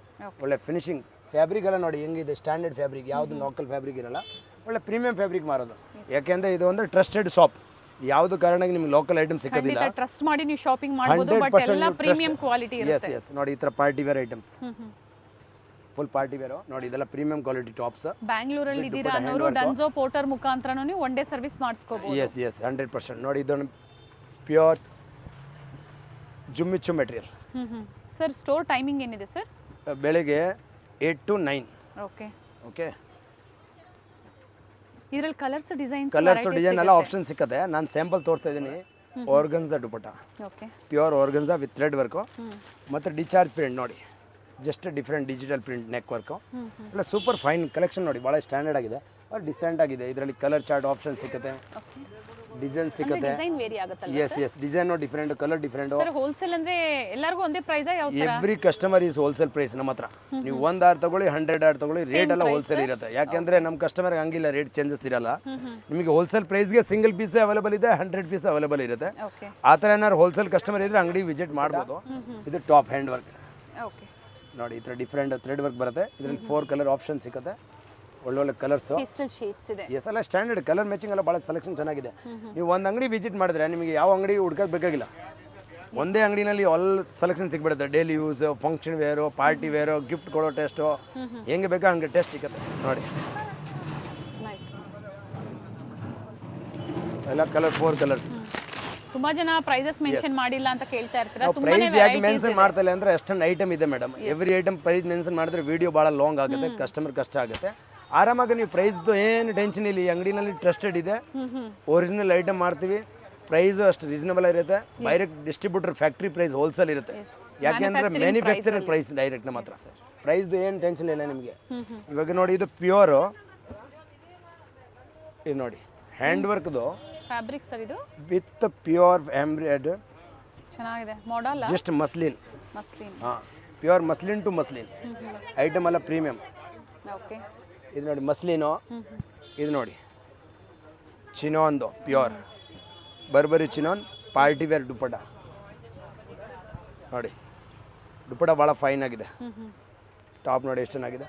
ಒಳ್ಳೆ ಫಿನಿಶಿಂಗ್ ಫ್ಯಾಬ್ರಿಕ್ ಎಲ್ಲ ನೋಡಿ ಹೆಂಗಿದೆ, ಸ್ಟ್ಯಾಂಡರ್ಡ್ ಫ್ಯಾಬ್ರಿಕ್, ಯಾವುದು ಲೋಕಲ್ ಫ್ಯಾಬ್ರಿಕ್ ಇರಲ್ಲ. ಒಳ್ಳೆ ಪ್ರೀಮಿಯಂ ಫ್ಯಾಬ್ರಿಕ್ ಮಾರೋದು. ಯಾಕೆಂದರೆ ಇದು ಒಂದು ಟ್ರಸ್ಟೆಡ್ ಶಾಪ್. ಯಾವುದು ಕಾರಣಕ್ಕೆ ನಿಮ್ಗೆ ಲೋಕಲ್ ಐಟಮ್ ಸಿಗೋದಿಲ್ಲ. ಟ್ರಸ್ಟ್ ಮಾಡಿ ನೀವು ಶಾಪಿಂಗ್ ಮಾಡಬಹುದು, ಬಟ್ ಎಲ್ಲ ಪ್ರೀಮಿಯಂ ಕ್ವಾಲಿಟಿ ಇರುತ್ತೆ. ಎಸ್, ನೋಡಿ ಈ ಥರ party wear items, full party wear ನೋಡಿ. ಇದೆಲ್ಲ ಪ್ರೀಮಿಯಂ ಕ್ವಾಲಿಟಿ ಟಾಪ್ಸ್. ಬ್ಯಾಂಗ್ಳೂರಲ್ಲಿ ಇದ್ದೀರಾ ಅನ್ನೋರು ಡನ್ಸೋ ಪೋರ್ಟರ್ ಮುಖಾಂತರನೂ ನೀವು ಒನ್ ಡೇ ಸರ್ವಿಸ್ ಮಾಡಿಸ್ಕೋಬಹುದು. ಎಸ್ ಎಸ್, 100% ನೋಡಿ. ಇದೊಂದು ಪ್ಯೂರ್ ಜುಮ್ಮಿಚ್ಚು ಮೆಟೀರಿಯಲ್. ಸರ್ ಸ್ಟೋರ್ ಟೈಮಿಂಗ್ ಏನಿದೆ ಸರ್? ಬೆಳಿಗ್ಗೆ 8 to 9. Okay, okay. ಇದರಲ್ಲಿ ಕಲರ್ಸ್ ಡಿಸೈನ್ಸ್ ಡಿಸೈನ್ ಎಲ್ಲ ಆಪ್ಷನ್ ಸಿಕ್ಕತ್ತೆ. ನಾನು ಸ್ಯಾಂಪಲ್ ತೋರಿಸ್ತಾ ಇದ್ದೀನಿ. Organza dupatta, okay, pure organza with thread work ಮತ್ತು ಡಿಚಾರ್ಜ್ ಪ್ರಿಂಟ್ ನೋಡಿ, just different digital print neck work. ಎಲ್ಲ ಸೂಪರ್ ಫೈನ್ ಕಲೆಕ್ಷನ್ ನೋಡಿ, ಭಾಳ ಸ್ಟ್ಯಾಂಡರ್ಡ್ ಆಗಿದೆ, ಡಿಸೆಂಟ್ ಆಗಿದೆ. ಇದರಲ್ಲಿ ಕಲರ್ ಚಾರ್ಟ್ ಆಪ್ಷನ್ ಸಿಕ್ಕತ್ತೆ, ಡಿಸೈನ್ ಸಿಕ್ಕತ್ತೆ. ಡಿಸೈನ್ ವೇರಿ ಆಗುತ್ತಲ್ಲ yes yes, design different, colour different. Sir wholesale ಅಂದ್ರೆ ಎಲ್ಲರಿಗೂ ಒಂದೇ ಪ್ರೈಸ್? ಯಾವ ತರ? Every customer is wholesale price ನಮ್ಮ ಹತ್ರ. ನೀವು 1 ಆರ್ ತಗೊಳ್ಳಿ, 100 ಆರ್ ತಗೊಳ್ಳಿ, ರೇಟ್ ಎಲ್ಲ ಹೋಲ್ಸೇಲ್ ಇರುತ್ತೆ. ಯಾಕೆಂದ್ರೆ ನಮ್ಮ ಕಸ್ಟಮರ್ಗೆ ಹಂಗಿಲ್ಲ, ರೇಟ್ ಚೇಂಜಸ್ ಇರಲ್ಲ. ನಿಮಗೆ ಹೋಲ್ಸೇಲ್ ಪ್ರೈಸ್ಗೆ ಸಿಂಗಲ್ ಪೀಸ್ ಅವೈಲೇಬಲ್ ಇದೆ, 100 ಪೀಸ್ ಅವೈಲೇಬಲ್ ಇರುತ್ತೆ. ಓಕೆ, ಆ ಥರ ಏನಾದ್ರು ಹೋಲ್ಸೇಲ್ ಕಸ್ಟಮರ್ ಇದ್ರೆ ಅಂಗಡಿ ವಿಸಿಟ್ ಮಾಡ್ಬೋದು. ಇದು ಟಾಪ್ ಹ್ಯಾಂಡ್ ವರ್ಕ್ ಓಕೆ ನೋಡಿ. ಈ ಥರ ಡಿಫ್ರೆಂಟ್ ಥ್ರೆಡ್ ವರ್ಕ್ ಬರುತ್ತೆ. ಇದರಲ್ಲಿ 4 ಕಲರ್ ಆಪ್ಷನ್ ಸಿಗುತ್ತೆ, ಒಳ್ಳೊಳ್ಳೆ ಕಲರ್ಸು. ಪೇಸ್ಟಲ್ ಶೇಡ್ಸ್ ಇದೆ. ಎಸ್, ಎಲ್ಲ ಸ್ಟ್ಯಾಂಡರ್ಡ್ ಕಲರ್ ಮ್ಯಾಚಿಂಗ್ ಎಲ್ಲ ಭಾಳ ಸೆಲೆಕ್ಷನ್ ಚೆನ್ನಾಗಿದೆ. ನೀವು ಒಂದು ಅಂಗಡಿ ವಿಸಿಟ್ ಮಾಡಿದ್ರೆ ನಿಮಗೆ ಯಾವ ಅಂಗಡಿ ಹುಡ್ಕೋದು ಬೇಕಾಗಿಲ್ಲ. ಒಂದೇ ಅಂಗಡಿನಲ್ಲಿ ಆಲ್ ಸೆಲೆಕ್ಷನ್ ಸಿಕ್ಬಿಡುತ್ತೆ. Daily use, function wear, party wear, gift ಕೊಡೋ ಟೆಸ್ಟು, ಹೆಂಗೆ ಬೇಕಾ ಹಂಗೆ ಟೆಸ್ಟ್ ಸಿಗುತ್ತೆ ನೋಡಿ. ನೈಸ್. ಎಲ್ಲ ಕಲರ್ 4 ಕಲರ್ಸ್. ತುಂಬಾ ಜನ ಪ್ರೈಸಸ್ ಮೆನ್ಷನ್ ಮಾಡಿಲ್ಲ ಅಂತ ಕೇಳ್ತಾ ಇರ್ತೀರಾ. ಪ್ರೈಸ್ ಯಾಕೆ ಮೆನ್ಷನ್ ಮಾಡ್ತಾ ಇಲ್ಲ ಅಂದ್ರೆ ಅಷ್ಟೊಂದು ಐಟಮ್ ಇದೆ madam. Every item price mention ಮಾಡಿದ್ರೆ ವಿಡಿಯೋ ಭಾಳ ಲಾಂಗ್ ಆಗುತ್ತೆ, ಕಸ್ಟಮರ್ ಕಷ್ಟ ಆಗುತ್ತೆ. ಆರಾಮಾಗಿ ನೀವು ಪ್ರೈಸ್ದು ಏನು ಟೆನ್ಷನ್ ಇಲ್ಲ. ಈ ಅಂಗಡಿನಲ್ಲಿ ಟ್ರಸ್ಟೆಡ್ ಇದೆ, ಒರಿಜಿನಲ್ ಐಟಮ್ ಮಾಡ್ತೀವಿ, ಪ್ರೈಸು ಅಷ್ಟು ರೀಸನಬಲ್ ಇರುತ್ತೆ. Direct distributor factory price wholesale ಇರುತ್ತೆ. ಯಾಕೆಂದ್ರೆ ಮ್ಯಾನುಫ್ಯಾಕ್ಚರಿಂಗ್ ಪ್ರೈಸ್ ಡೈರೆಕ್ಟ್ ನಮ್ಮ ಹತ್ರ. ಪ್ರೈಸ್ದು ಏನು ಟೆನ್ಷನ್ ಇಲ್ಲ ನಿಮಗೆ. ಇವಾಗ ನೋಡಿ ಇದು ಪ್ಯೂರು, ಇದು ನೋಡಿ ಹ್ಯಾಂಡ್ ವರ್ಕ್ದು ಫ್ಯಾಬ್ರಿಕ್ ಸರ್ ಇದು ವಿತ್ ಪ್ಯೂರ್ ಎಂಬ್ರಾಯ್ಡ್. ಚೆನ್ನಾಗಿದೆ ಮಾಡೆಲ್. Just muslin. ಮಸ್ಲಿನ್. ಹಾಂ, pure muslin to muslin item ಎಲ್ಲ ಪ್ರೀಮಿಯಂ. ಓಕೆ, ಇದು ನೋಡಿ ಮಸ್ಲಿನು. ಇದು ನೋಡಿ ಚಿನಾನ್ದು pure Burberry chinon party wear dupatta ನೋಡಿ. ದುಪ್ಪಟ ಭಾಳ ಫೈನ್ ಆಗಿದೆ. ಟಾಪ್ ನೋಡಿ ಎಷ್ಟು ಚೆನ್ನಾಗಿದೆ.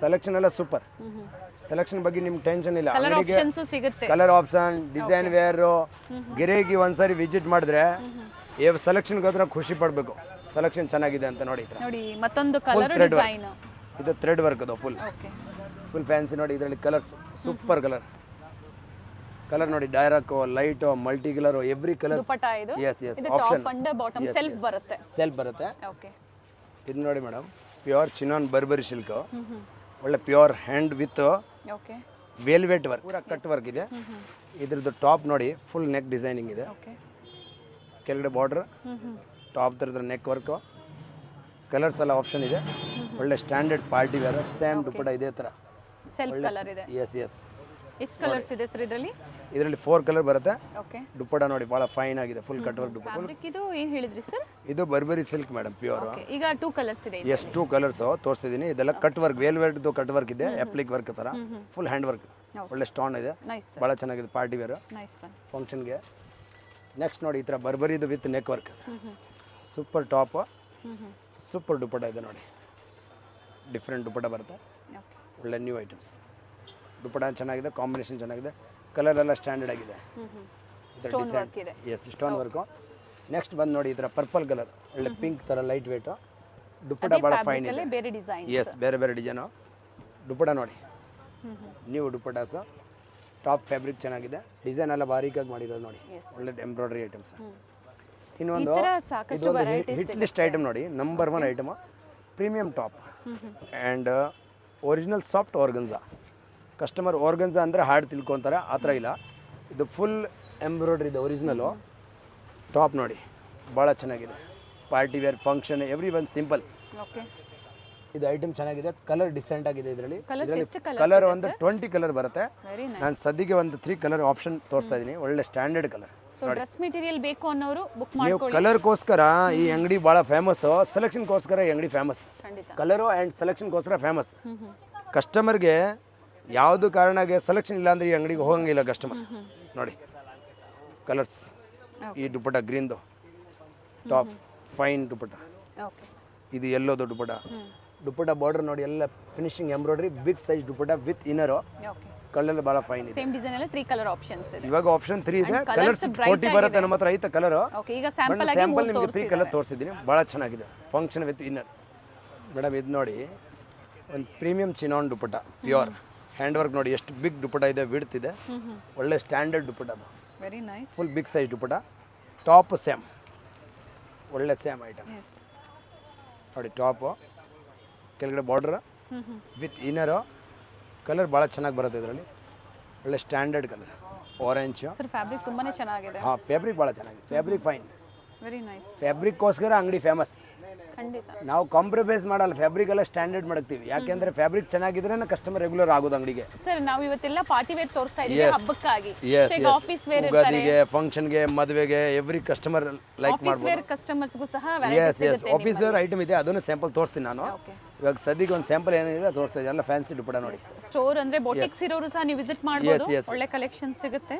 ಸೆಲೆಕ್ಷನ್ ಎಲ್ಲ ಸೂಪರ್. ಸೆಲೆಕ್ಷನ್ ಬಗ್ಗೆ ನಿಮ್ಗೆ ಟೆನ್ಷನ್ ಇಲ್ಲ. ಕಲರ್ ಅಂಗಡಿಗೆ ಆಪ್ಷನ್ಸ್ ಸಿಗುತ್ತೆ. ಕಲರ್ ಆಪ್ಷನ್, ಡಿಸೈನ್ ವೇರು, ಗಿರೇಗಿ ಒಂದ್ಸರಿ ವಿಸಿಟ್ ಮಾಡಿದ್ರೆ ಸೆಲೆಕ್ಷನ್ಗೆ ಹೋದ್ರೆ ಖುಷಿ ಪಡಬೇಕು. ಸೆಲೆಕ್ಷನ್ ಚೆನ್ನಾಗಿದೆ ಅಂತ ನೋಡಿ. ನೋಡಿ ಮತ್ತೊಂದು ಕಲರ್ ಥ್ರೆಡ್ ಡಿಸೈನ್. ಇದು ಥ್ರೆಡ್ ವರ್ಕ್ ಅದು ಓಕೆ. ಫುಲ್ ಫ್ಯಾನ್ಸಿ ನೋಡಿ. ಇದರಲ್ಲಿ ಕಲರ್ಸ್ ಸೂಪರ್ ಕಲರ್. ಕಲರ್ ನೋಡಿ, Dirac, light, multi colour, every colour. Dupatta ಇದು. ಎಸ್ ಇದು option top and bottom self ಬರುತ್ತೆ. ಸೆಲ್ಫ್ ಬರುತ್ತೆ. ಓಕೆ. ಇದು ನೋಡಿ ಮೇಡಮ್, ಪ್ಯೂರ್ ಚಿನಾನ್ ಬರ್ಬರಿ ಸಿಲ್ಕ್, ಒಳ್ಳೆ pure hand with okay. Velvet work, ಪೂರ ಕಟ್ ವರ್ಕ್ ಇದೆ. ಇದ್ರದ್ದು ಟಾಪ್ ನೋಡಿ ಫುಲ್ ನೆಕ್ ಡಿಸೈನಿಂಗ್ ಇದೆ. ಓಕೆ. ಕೆಳಗಡೆ ಬಾರ್ಡರ್, ಟಾಪ್ ಥರದ ನೆಕ್ ವರ್ಕು, ಕಲರ್ಸ್ ಎಲ್ಲ ಆಪ್ಷನ್ ಇದೆ. ಒಳ್ಳೆ standard party wear, same dupatta ಇದೇ ಥರ ಸೆಲ್ಫ್ ಕಲರ್ ಇದೆ. ಎಸ್. ಎಷ್ಟು ಕಲರ್ಸ್ ಇದೆ ಸರ್ ಇದರಲ್ಲಿ? ಇದರಲ್ಲಿ 4 ಕಲರ್ ಬರುತ್ತೆ. ಓಕೆ. ದುಪ್ಪಟ ನೋಡಿ ಭಾಳ ಫೈನ್ ಆಗಿದೆ, full cut work dupatta. Fabric ಇದು ಏನು ಹೇಳಿದ್ರಿ ಸರ್? ಇದು Burberry silk madam, pure. Okay. ಈಗ 2 ಕಲರ್ಸ್ ಇದೆ. ಎಸ್, 2 ಕಲರ್ಸ್ ತೋರಿಸ್ತಿದ್ದೀನಿ. ಇದೆಲ್ಲ ಕಟ್ ವರ್ಕ್, ವೆಲ್ವೆಟ್ದು ಕಟ್ ವರ್ಕ್ ಇದೆ, ಅಪ್ಲಿಕ್ ವರ್ಕ್ ಥರ, ಫುಲ್ ಹ್ಯಾಂಡ್ ವರ್ಕ್, ಒಳ್ಳೆ ಸ್ಟೋನ್ ಇದೆ, ನೈಸ್ ಸರ್. ಭಾಳ ಚೆನ್ನಾಗಿದೆ ಪಾರ್ಟಿ ವೇರ್ ನೈಸ್ ಒನ್. ಫಂಕ್ಷನ್ಗೆ. ನೆಕ್ಸ್ಟ್ ನೋಡಿ, ಈ ಥರ ಬರ್ಬರಿದು with neck work, super top, super dupatta ಇದೆ ನೋಡಿ. ಡಿಫ್ರೆಂಟ್ ದುಪ್ಪಟ ಬರುತ್ತೆ, ಓಕೆ. ಒಳ್ಳೆ ನ್ಯೂ ಐಟಮ್ಸ್. ದುಪ್ಪಟ ಚೆನ್ನಾಗಿದೆ, ಕಾಂಬಿನೇಷನ್ ಚೆನ್ನಾಗಿದೆ, ಕಲರ್ ಎಲ್ಲ ಸ್ಟ್ಯಾಂಡರ್ಡ್ ಆಗಿದೆ. ಸ್ಟೋನ್ ವರ್ಕ್ ಇದೆ. Yes, stone work. ನೆಕ್ಸ್ಟ್ ಬಂದು ನೋಡಿ, ಈ ಥರ ಪರ್ಪಲ್ ಕಲರ್, ಒಳ್ಳೆ ಪಿಂಕ್ ಥರ ಲೈಟ್ ವೇಟು, ದುಪ್ಪಟ ಭಾಳ ಫೈನ್ ಇದೆ. ಬೇರೆ ಡಿಸೈನ್. ಎಸ್, ಬೇರೆ ಬೇರೆ ಡಿಸೈನು. ದುಪ್ಪಟ ನೋಡಿ, ನ್ಯೂ ದುಪ್ಪಟಾಸು. ಟಾಪ್ ಫ್ಯಾಬ್ರಿಕ್ ಚೆನ್ನಾಗಿದೆ, ಡಿಸೈನ್ ಎಲ್ಲ ಬಾರೀಕಾಗಿ ಮಾಡಿರೋದು ನೋಡಿ, ಒಳ್ಳೆ ಎಂಬ್ರಾಯ್ಡ್ರಿ ಐಟಮ್ಸ್. ಇನ್ನೊಂದು ಇದೊಂದು ಹಿಟ್ ಲಿಸ್ಟ್ ಐಟಮ್ ನೋಡಿ, number 1 item, premium top and original soft organza. Customer organza ಅಂದರೆ ಹಾರ್ಡ್ ತಿಳ್ಕೊತಾರೆ, ಆ ಥರ ಇಲ್ಲ. ಇದು ಫುಲ್ ಎಂಬ್ರಾಯ್ಡ್ರಿ ಇದೆ, ಒರಿಜಿನಲು. ಟಾಪ್ ನೋಡಿ ಭಾಳ ಚೆನ್ನಾಗಿದೆ, party wear, function, every one simple. Okay. ಇದು ಐಟಮ್ ಚೆನ್ನಾಗಿದೆ, ಕಲರ್ ಡಿಸೆಂಟ್ ಆಗಿದೆ. ಇದರಲ್ಲಿ ಎಷ್ಟು ಕಲರ್ ಒಂದು 20 ಕಲರ್ ಬರುತ್ತೆ. Very nice. ನಾನು ಸದ್ಯಕ್ಕೆ ಒಂದು 3 ಕಲರ್ ಆಪ್ಷನ್ ತೋರಿಸ್ತಾ ಇದ್ದೀನಿ, ಒಳ್ಳೆ standard colour. So dress material ಬೇಕು ಅನ್ನೋರು ಬುಕ್ ನೀವು ಮಾಡ್ಕೊಳ್ಳಿ. ಕಲರ್ಗೋಸ್ಕರ ಈ ಅಂಗಡಿ ಭಾಳ ಫೇಮಸ್ಸು, ಸೆಲೆಕ್ಷನ್ಗೋಸ್ಕರ ಈ ಅಂಗಡಿ ಫೇಮಸ್. ಖಂಡಿತ. ಕಲರು ಆ್ಯಂಡ್ ಸೆಲೆಕ್ಷನ್ಗೋಸ್ಕರ ಫೇಮಸ್. ಕಸ್ಟಮರ್ಗೆ ಯಾವುದು ಕಾರಣಕ್ಕೆ ಸೆಲೆಕ್ಷನ್ ಇಲ್ಲ ಅಂದರೆ ಈ ಅಂಗಡಿಗೆ ಹೋಗಂಗಿಲ್ಲ ಕಸ್ಟಮರ್. ನೋಡಿ ಕಲರ್ಸ್, ಈ ದುಪ್ಪಟ ಗ್ರೀನ್ದು ಟಾಪ್, ಫೈನ್ ದುಪ್ಪಟ. ಓಕೆ. ಇದು ಎಲ್ಲೋದು ದುಪ್ಪಟ. ದುಪ್ಪಟ ಬಾರ್ಡರ್ ನೋಡಿ, ಎಲ್ಲ finishing embroidery, big size dupatta with inner, okay. Colour ಭಾಳ ಫೈನ್ ಇದೆ. ಸೇಮ್ ಡಿಸೈನ್ ಅಲ್ಲಿ 3 ಕಲರ್ ಆಪ್ಷನ್ಸ್ ಇದೆ. ಇವಾಗ ಆಪ್ಷನ್ 3 ಇದೆ, ಕಲರ್ಸ್ 40 ಬರುತ್ತೆ ನಮ್ಮ ಹತ್ರ, ಐತೆ ಕಲರ್. ಓಕೆ. ಈಗ ಸ್ಯಾಂಪಲ್ ಆಗಿ ಸ್ಯಾಂಪಲ್ ನಿಮಗೆ 3 ಕಲರ್ ತೋರಿಸಿದ್ದೀನಿ, ಭಾಳ ಚೆನ್ನಾಗಿದೆ. Function with inner madam. ಇದು ನೋಡಿ, ಒಂದು premium chinon dupatta, pure hand work ನೋಡಿ, ಎಷ್ಟು ಬಿಗ್ ದುಪ್ಪಟ ಇದೆ, ವಿಡ್ತ್ ಇದೆ, ಒಳ್ಳೆ ಸ್ಟ್ಯಾಂಡರ್ಡ್ ದುಪ್ಪಟ ಅದು. Very nice. Full big size dupatta, top same, ಒಳ್ಳೆ ಸೇಮ್ ಐಟಮ್ ನೋಡಿ. ಟಾಪು ಕೆಳಗಡೆ ಬಾರ್ಡ್ರ್ ವಿತ್ ಇನ್ನರು, ಕಲರ್ ಭಾಳ ಚೆನ್ನಾಗಿ ಬರುತ್ತೆ ಇದರಲ್ಲಿ, ಒಳ್ಳೆ standard colour, orange. Sir fabric ತುಂಬಾನೇ ಚೆನ್ನಾಗಿದೆ. ಹಾಂ, ಫ್ಯಾಬ್ರಿಕ್ ಭಾಳ ಚೆನ್ನಾಗಿದೆ, ಫ್ಯಾಬ್ರಿಕ್ ಫೈನ್. Very nice. ಫ್ಯಾಬ್ರಿಕ್ಗೋಸ್ಕರ ಅಂಗಡಿ ಫೇಮಸ್. ಖಂಡಿತ. ನಾವು ಕಾಂಪ್ರಮೈಸ್ ಮಾಡಲ್ಲ, ಫ್ಯಾಬ್ರಿಕ್ ಎಲ್ಲ ಸ್ಟ್ಯಾಂಡರ್ಡ್ ಮಾಡ್ತೀವಿ. ಯಾಕೆಂದ್ರೆ ಫ್ಯಾಬ್ರಿಕ್ ಚೆನ್ನಾಗಿದ್ರೆ ಕಸ್ಟಮರ್ ರೆಗ್ಯುಲರ್ ಆಗೋದು ಅಂಗಡಿಗೆ. ಸರ್ ನಾವು ಇವತ್ತೆಲ್ಲ ಪಾರ್ಟಿ ವೇರ್ ತೋರಿಸ್ತಾ ಇದೀವಿ, ಹಬ್ಬಕ್ಕಾಗಿ. ಈಗ ಆಫೀಸ್ ವೇರ್ ಉಗಾದಿಗೆ, ಫಂಕ್ಷನ್ಗೆ, ಮದುವೆಗೆ, ಎವ್ರಿ ಕಸ್ಟಮರ್ ಲೈಕ್ ಆಫೀಸ್ ಮಾಡ್ಬೋದು. ವೇರ್ ಕಸ್ಟಮರ್ಸ್ ಗೂ ಸಹ ಎಸ್, ಆಫೀಸ್ ವೇರ್ ಐಟಮ್ ಇದೆ, ಅದನ್ನು ಸ್ಯಾಂಪಲ್ ತೋರಿಸ್ತೀನಿ ನಾನು. ಇವಾಗ ಸದ್ಯಕ್ಕೆ ಒಂದು ಸ್ಯಾಂಪಲ್ ಏನಿದೆ ತೋರಿಸ್ತಾ ಇದ್ದೀನಿ, ಎಲ್ಲ ಫ್ಯಾನ್ಸಿ ದುಪ್ಪಟ ನೋಡಿ. ಸ್ಟೋರ್ ಅಂದ್ರೆ ಬೋಟಿಕ್ಸ್ ಇರೋರು ಸಹ ನೀವು ವಿಸಿಟ್ ಮಾಡಬಹುದು, ಒಳ್ಳೆ ಕಲೆಕ್ಷನ್ ಸಿಗುತ್ತೆ.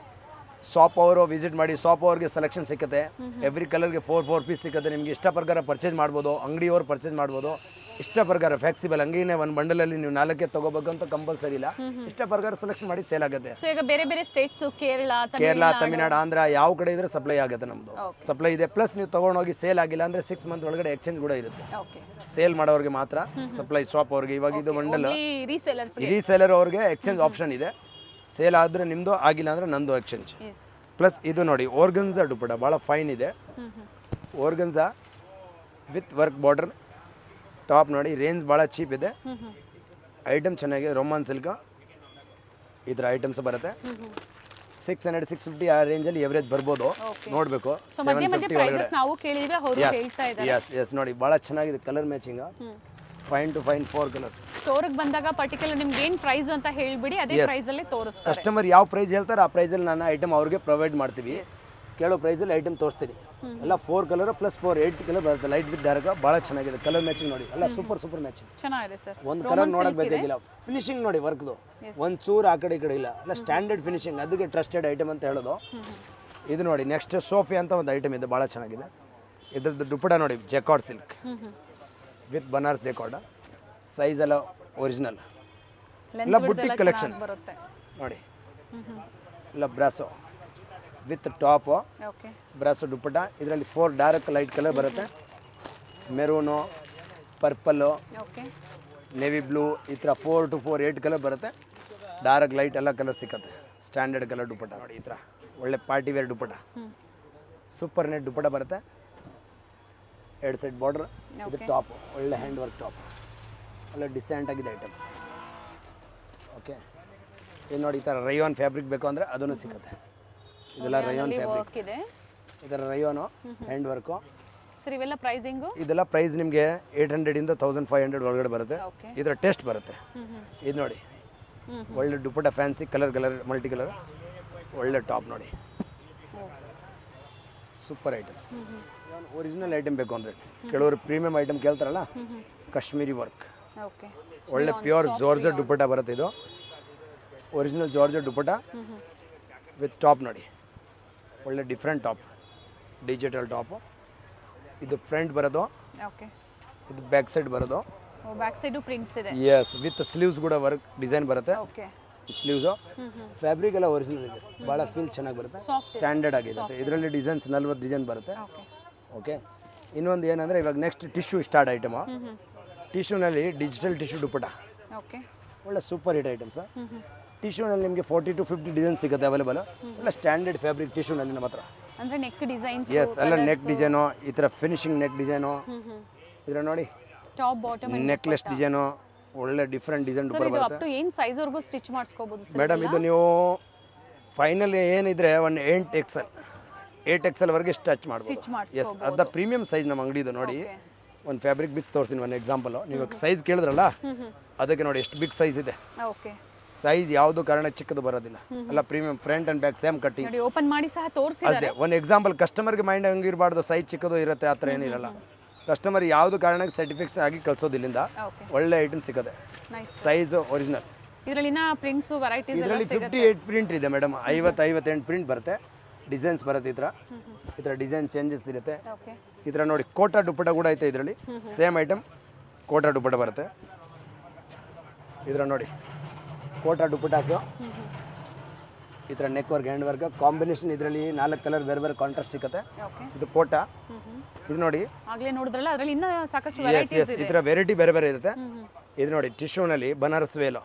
ಶಾಪ್ ಅವರು ವಿಸಿಟ್ ಮಾಡಿ, ಶಾಪ್ ಅವ್ರಿಗೆ ಸೆಲೆಕ್ಷನ್ ಸಿಗುತ್ತೆ, ಎವ್ರಿ ಕಲರ್ಗೆ 4 ಪೀಸ್ ಸಿಗುತ್ತೆ. ನಿಮಗೆ ಇಷ್ಟ ಪ್ರಕಾರ ಪರ್ಚೇಸ್ ಮಾಡ್ಬೋದು, ಅಂಗಡಿಯವ್ರು ಪರ್ಚೇಸ್ ಮಾಡ್ಬೋದು, ಇಷ್ಟ ಪ್ರಕಾರ ಫ್ಲೆಕ್ಸಿಬಲ್. ಹಂಗೇನೆ ಒಂದು ಬಂಡಲಲ್ಲಿ ನೀವು 4 ತಗೋಬೇಕು ಅಂತ ಕಂಪಲ್ಸರಿ ಇಲ್ಲ, ಇಷ್ಟ ಪ್ರಕಾರ ಸೆಲೆಕ್ಷನ್ ಮಾಡಿ ಸೇಲ್ ಆಗುತ್ತೆ. ಸೊ ಈಗ ಬೇರೆ ಬೇರೆ ಸ್ಟೇಟ್ಸ್, ಕೇರಳ, ತಮಿಳ್ನಾಡು, ಆಂಧ್ರ ಯಾವ ಕಡೆ ಇದ್ರೆ ಸಪ್ಲೈ ಆಗುತ್ತೆ, ನಮ್ಮದು ಸಪ್ಲೈ ಇದೆ. ಪ್ಲಸ್ ನೀವು ತೊಗೊಂಡೋಗಿ ಸೇಲ್ ಆಗಿಲ್ಲ ಅಂದರೆ 6 ಮಂತ್ ಒಳಗಡೆ ಎಕ್ಸ್ಚೇಂಜ್ ಕೂಡ ಇರುತ್ತೆ. ಸೇಲ್ ಮಾಡೋರಿಗೆ ಮಾತ್ರ ಸಪ್ಲೈ, ಶಾಪ್ ಅವ್ರಿಗೆ. ಇವಾಗ ಇದು ಬಂಡಲ್ ರೀಸೇಲರ್ ಅವ್ರಿಗೆ ಎಕ್ಸ್ಚೇಂಜ್ ಆಪ್ಷನ್ ಇದೆ, ಸೇಲ್ ಆದರೆ ನಿಮ್ಮದು, ಆಗಿಲ್ಲ ಅಂದರೆ ನಂದು ಎಕ್ಸ್ಚೇಂಜ್. ಪ್ಲಸ್ ಇದು ನೋಡಿ, ಆರ್ಗನ್ಸಾ ದುಪ್ಪಟ ಭಾಳ ಫೈನ್ ಇದೆ, organza with work border. Top ನೋಡಿ, ರೇಂಜ್ ಭಾಳ ಚೀಪ್ ಇದೆ, ಐಟಮ್ ಚೆನ್ನಾಗಿದೆ. ರೋಮಾನ್ ಸಿಲ್ಕ್ ಈ ಥರ ಐಟಮ್ಸ್ ಬರುತ್ತೆ. 600, 650 ಆ ರೇಂಜಲ್ಲಿ ಎವರೇಜ್ ಬರ್ಬೋದು, ನೋಡಬೇಕು. 750 ಒಳಗಡೆ. ಎಸ್ ನೋಡಿ, ಭಾಳ ಚೆನ್ನಾಗಿದೆ colour matching, fine to fine 4 colours. ಸ್ಟೋರ್ಗೆ ಬಂದಾಗ ಪರ್ಟಿಕ್ಯುಲರ್ ನಿಮ್ಗೆ ಏನು ಪ್ರೈಸ್ ಅಂತ ಹೇಳ್ಬಿಡಿ, ಅದೇ ಪ್ರೈಸ್ ಅಲ್ಲಿ ತೋರಿಸ್ತಾರೆ. ಕಸ್ಟಮರ್ ಯಾವ ಪ್ರೈಸ್ ಹೇಳ್ತಾರೆ ಆ ಪ್ರೈಸಲ್ಲಿ ನಾನು ಐಟಮ್ ಅವ್ರಿಗೆ ಪ್ರೊವೈಡ್ ಮಾಡ್ತೀವಿ. ಕೇಳೋ ಪ್ರೈಸಲ್ಲಿ ಐಟಮ್ ತೋರಿಸ್ತೀನಿ. ಎಲ್ಲ 4 ಕಲರ್ ಪ್ಲಸ್ 4 8 ಕಲರ್ ಬರುತ್ತೆ, ಲೈಟ್ ವಿತ್ ಡಾರ್ಕ್, ಭಾಳ ಚೆನ್ನಾಗಿದೆ. ಕಲರ್ ಮ್ಯಾಚಿಂಗ್ ನೋಡಿ, ಎಲ್ಲ ಸೂಪರ್ ಮ್ಯಾಚಿಂಗ್ ಚೆನ್ನಾಗಿದೆ ಸರ್. ಒಂದು ಕಲರ್ ನೋಡಕ್ ಬೇಕಾಗಿಲ್ಲ. ಫಿನಿಶಿಂಗ್ ನೋಡಿ, ವರ್ಕ್ದು ಒಂದು ಚೂರು ಆ ಕಡೆ ಈ ಕಡೆ ಇಲ್ಲ, ಎಲ್ಲ ಸ್ಟ್ಯಾಂಡರ್ಡ್ ಫಿನಿಶಿಂಗ್, ಅದಕ್ಕೆ ಟ್ರಸ್ಟೆಡ್ ಐಟಮ್ ಅಂತ ಹೇಳೋದು. ಇದು ನೋಡಿ, ನೆಕ್ಸ್ಟ್ ಸೋಫಿ ಅಂತ ಒಂದು ಐಟಮ್ ಇದೆ, ಭಾಳ ಚೆನ್ನಾಗಿದೆ. ಇದ್ರದ್ದು ದುಪ್ಪಟ ನೋಡಿ, jacquard silk with Banaras jacquard, size ಎಲ್ಲ ಒರಿಜಿನಲ್, ಎಲ್ಲ ಬುಟ್ಟಿಕ್ ಕಲೆಕ್ಷನ್ ಬರುತ್ತೆ. ನೋಡಿ ಎಲ್ಲ brasso with top okay brasso dupatta. ಇದರಲ್ಲಿ 4 ಡಾರ್ಕ್ ಲೈಟ್ ಕಲರ್ ಬರುತ್ತೆ, maroon, purple, okay navy blue, ಈ ಥರ 4 to 4 8 ಕಲರ್ ಬರುತ್ತೆ. ಡಾರ್ಕ್ ಲೈಟ್ ಎಲ್ಲ ಕಲರ್ ಸಿಕ್ಕತ್ತೆ. ಸ್ಟ್ಯಾಂಡರ್ಡ್ ಕಲರ್ ದುಪ್ಪಟ್ಟ ನೋಡಿ, ಈ ಥರ ಒಳ್ಳೆ party wear dupatta. Super net dupatta ಬರುತ್ತೆ, 2 ಸೈಡ್ ಬಾರ್ಡ್ರ್. ಇದು ಟಾಪ್, ಒಳ್ಳೆ ಹ್ಯಾಂಡ್ ವರ್ಕ್ ಟಾಪ್, ಒಳ್ಳೆ ಡಿಸೆಂಟ್ ಆಗಿದೆ ಐಟಮ್ಸ್. ಓಕೆ, ಇದು ನೋಡಿ ಈ ಥರ ರಯೋನ್ ಫ್ಯಾಬ್ರಿಕ್ ಬೇಕು ಅಂದರೆ ಅದನ್ನು ಸಿಗುತ್ತೆ. ಇದೆಲ್ಲ ರಯೋನ್ ಫ್ಯಾಬ್ರಿಕ್ ಇದೆ. ಈ ಥರ ರಯೋನು ಹ್ಯಾಂಡ್ ವರ್ಕು. ಸರ್ ಇವೆಲ್ಲ ಪ್ರೈಸಿಂಗು? ಇದೆಲ್ಲ ಪ್ರೈಸ್ ನಿಮಗೆ 800 ಇಂದ 1500 ಒಳಗಡೆ ಬರುತ್ತೆ. ಓಕೆ ಇದರ ಟೇಸ್ಟ್ ಬರುತ್ತೆ. ಇದು ನೋಡಿ ಒಳ್ಳೆ dupatta, fancy colour multi colour, ಒಳ್ಳೆ ಟಾಪ್ ನೋಡಿ, ಸೂಪರ್ ಐಟಮ್ಸ್. ಒರಿಜಿನಲ್ ಐಟಮ್ ಬೇಕು ಅಂದರೆ ಕೆಲವರು ಪ್ರೀಮಿಯಂ ಐಟಮ್ ಕೇಳ್ತಾರಲ್ಲ, ಕಾಶ್ಮೀರಿ ವರ್ಕ್, ಓಕೆ ಒಳ್ಳೆ ಪ್ಯೂರ್ ಜಾರ್ಜೆಟ್ ದುಪ್ಪಟ್ಟ ಬರುತ್ತೆ. ಇದು original georgette dupatta with top ನೋಡಿ, ಒಳ್ಳೆ ಡಿಫ್ರೆಂಟ್ ಟಾಪ್, ಡಿಜಿಟಲ್ ಟಾಪು. ಇದು ಫ್ರಂಟ್ ಬರೋದು, ಓಕೆ ಇದು ಬ್ಯಾಕ್ ಸೈಡ್ ಬರೋದು. ಬ್ಯಾಕ್ ಸೈಡು ಪ್ರಿಂಟ್ಸ್ ಇದೆ. ಎಸ್, ವಿತ್ ಸ್ಲೀವ್ಸ್ ಕೂಡ ವರ್ಕ್ ಡಿಸೈನ್ ಬರುತ್ತೆ. ಓಕೆ ಸ್ಲೀವ್ಸು ಫ್ಯಾಬ್ರಿಕ್ ಎಲ್ಲ ಒರಿಜಿನಲ್ ಇದೆ, ಭಾಳ ಫೀಲ್ ಚೆನ್ನಾಗಿ ಬರುತ್ತೆ, ಸ್ಟ್ಯಾಂಡರ್ಡ್ ಆಗಿದೆ. ಇದರಲ್ಲಿ ಡಿಸೈನ್ಸ್ 40 ಡಿಸೈನ್ ಬರುತ್ತೆ. ಓಕೆ ಓಕೆ, ಇನ್ನೊಂದು ಏನಂದರೆ ಇವಾಗ ನೆಕ್ಸ್ಟ್ ಟಿಶ್ಯೂ ಸ್ಟಾರ್ಟ್ ಐಟಮು. ಟಿಶ್ಯೂನಲ್ಲಿ ಡಿಜಿಟಲ್ ಟಿಶ್ಯೂ ದುಪ್ಪಟ್ಟ, ಓಕೆ ಒಳ್ಳೆ ಸೂಪರ್ ಹಿಟ್ ಐಟಮ್ಸ್. ಟಿಶ್ಯೂನಲ್ಲಿ ನಿಮಗೆ 40 to 50 ಡಿಸೈನ್ ಸಿಗುತ್ತೆ ಅವೈಲೇಬಲ್. ಒಳ್ಳೆ ಸ್ಟ್ಯಾಂಡರ್ಡ್ ಫ್ಯಾಬ್ರಿಕ್ ಟಿಶ್ಯೂನಲ್ಲಿ ನಮ್ಮ ಹತ್ರ. ಅಂದ್ರೆ ನೆಕ್ ಡಿಸೈನ್ಸ್, ಎಸ್, ಎಲ್ಲ ನೆಕ್ ಡಿಸೈನು, ಈ ಥರ ಫಿನಿಶಿಂಗ್ ನೆಕ್ ಡಿಸೈನು. ಇದರ ನೋಡಿ ಟಾಪ್ ಬಾಟಮ್ ನೆಕ್ಲೆಸ್ ಡಿಸೈನು, ಒಳ್ಳೆ ಡಿಫ್ರೆಂಟ್ ಡಿಸೈನ್ ದುಪ್ಪಟ್ಟ ಇದು ಅಪ್ ಬರುತ್ತೆ. ಟು ಏನು ಸೈಜ್ ವರೆಗೂ ಸ್ಟಿಚ್ ಮಾಡಿಸ್ಕೋಬಹುದು ಸರ್? ಮೇಡಮ್ ಇದು ನೀವು ಫೈನಲ್ ಏನಿದ್ರೆ ಒಂದು 8XL ವರೆಗೆ ಸ್ಟಿಚ್ ಮಾಡ್ಬೋದು. ಎಸ್, ಅದ ಪ್ರೀಮಿಯಂ ಸೈಜ್ ನಮ್ಮ ಅಂಗಡಿದು. ನೋಡಿ ಒಂದು ಫ್ಯಾಬ್ರಿಕ್ ಬಿಚ್ ತೋರಿಸ್ತೀನಿ, ಒಂದು ಎಕ್ಸಾಂಪಲ್. ನೀವು ಸೈಜ್ ಕೇಳಿದ್ರಲ್ಲ, ಅದಕ್ಕೆ ನೋಡಿ ಎಷ್ಟು ಬಿಗ್ ಸೈಜ್ ಇದೆ. ಓಕೆ ಸೈಜ್ ಯಾವುದು ಕಾರಣ ಚಿಕ್ಕದು ಬರೋದಿಲ್ಲ, ಎಲ್ಲ premium front and back same cutting. ನೋಡಿ ಓಪನ್ ಮಾಡಿ ಸಹ ತೋರಿಸಿದ್ದಾರೆ. ಅದೇ ಒಂದು ಎಕ್ಸಾಂಪಲ್, ಕಸ್ಟಮರ್ಗೆ ಮೈಂಡ್ ಹಂಗಿರಬಾರ್ದು ಸೈಜ್ ಚಿಕ್ಕದು ಇರುತ್ತೆ ಆ ಥರ ಏನಿರಲ್ಲ. ಕಸ್ಟಮರ್ ಯಾವುದು ಕಾರಣಕ್ಕೆ ಸರ್ಟಿಫಿಕೇಟ್ಸ್ ಆಗಿ ಕಳಿಸೋದಿಲ್ಲಿಂದ ಓಕೆ ಒಳ್ಳೆ ಐಟಮ್ ಸಿಗುತ್ತೆ. ನೈಸ್. Size original. ಇದರಲ್ಲಿನ ಪ್ರಿಂಟ್ಸ್ ವೆರೈಟೀಸ್ ಎಲ್ಲ ಇದರಲ್ಲಿ 58 ಪ್ರಿಂಟ್ ಇದೆ ಮೇಡಮ್, 58 ಪ್ರಿಂಟ್ ಬರುತ್ತೆ. ಡಿಸೈನ್ಸ್ ಬರುತ್ತೆ ಈ ಥರ ಡಿಸೈನ್ ಚೇಂಜಸ್ ಇರುತ್ತೆ. ಓಕೆ ಈ ಥರ ನೋಡಿ ಕೋಟಾ ದುಪ್ಪಟ್ಟ ಕೂಡ ಐತೆ ಇದರಲ್ಲಿ, ಸೇಮ್ ಐಟಮ್ ಕೋಟಾ ದುಪ್ಪಟ್ಟ ಬರುತ್ತೆ. ಇದರ ನೋಡಿ ಕೋಟಾ ದುಪ್ಪಟ್ಟಾಸು, ಈ ಥರ neck work, hand work combination. ಇದರಲ್ಲಿ 4 ಕಲರ್ ಬೇರೆ ಬೇರೆ ಕಾಂಟ್ರಾಸ್ಟ್ ಸಿಗುತ್ತೆ. ಓಕೆ ಇದು ಕೋಟಾ. ಇದು ನೋಡಿ, ಆಗ್ಲೇ ನೋಡಿದ್ರಲ್ಲ, ಅದರಲ್ಲಿ ಇನ್ನೂ ಸಾಕಷ್ಟು ಎಸ್ ವೆರೈಟೀಸ್ ಎಸ್, ಈ ಥರ ವೆರೈಟಿ ಬೇರೆ ಬೇರೆ ಇರುತ್ತೆ. ಇದು ನೋಡಿ ಟಿಶ್ಯೂನಲ್ಲಿ ಬನಾರಸ್ ವೇಲು,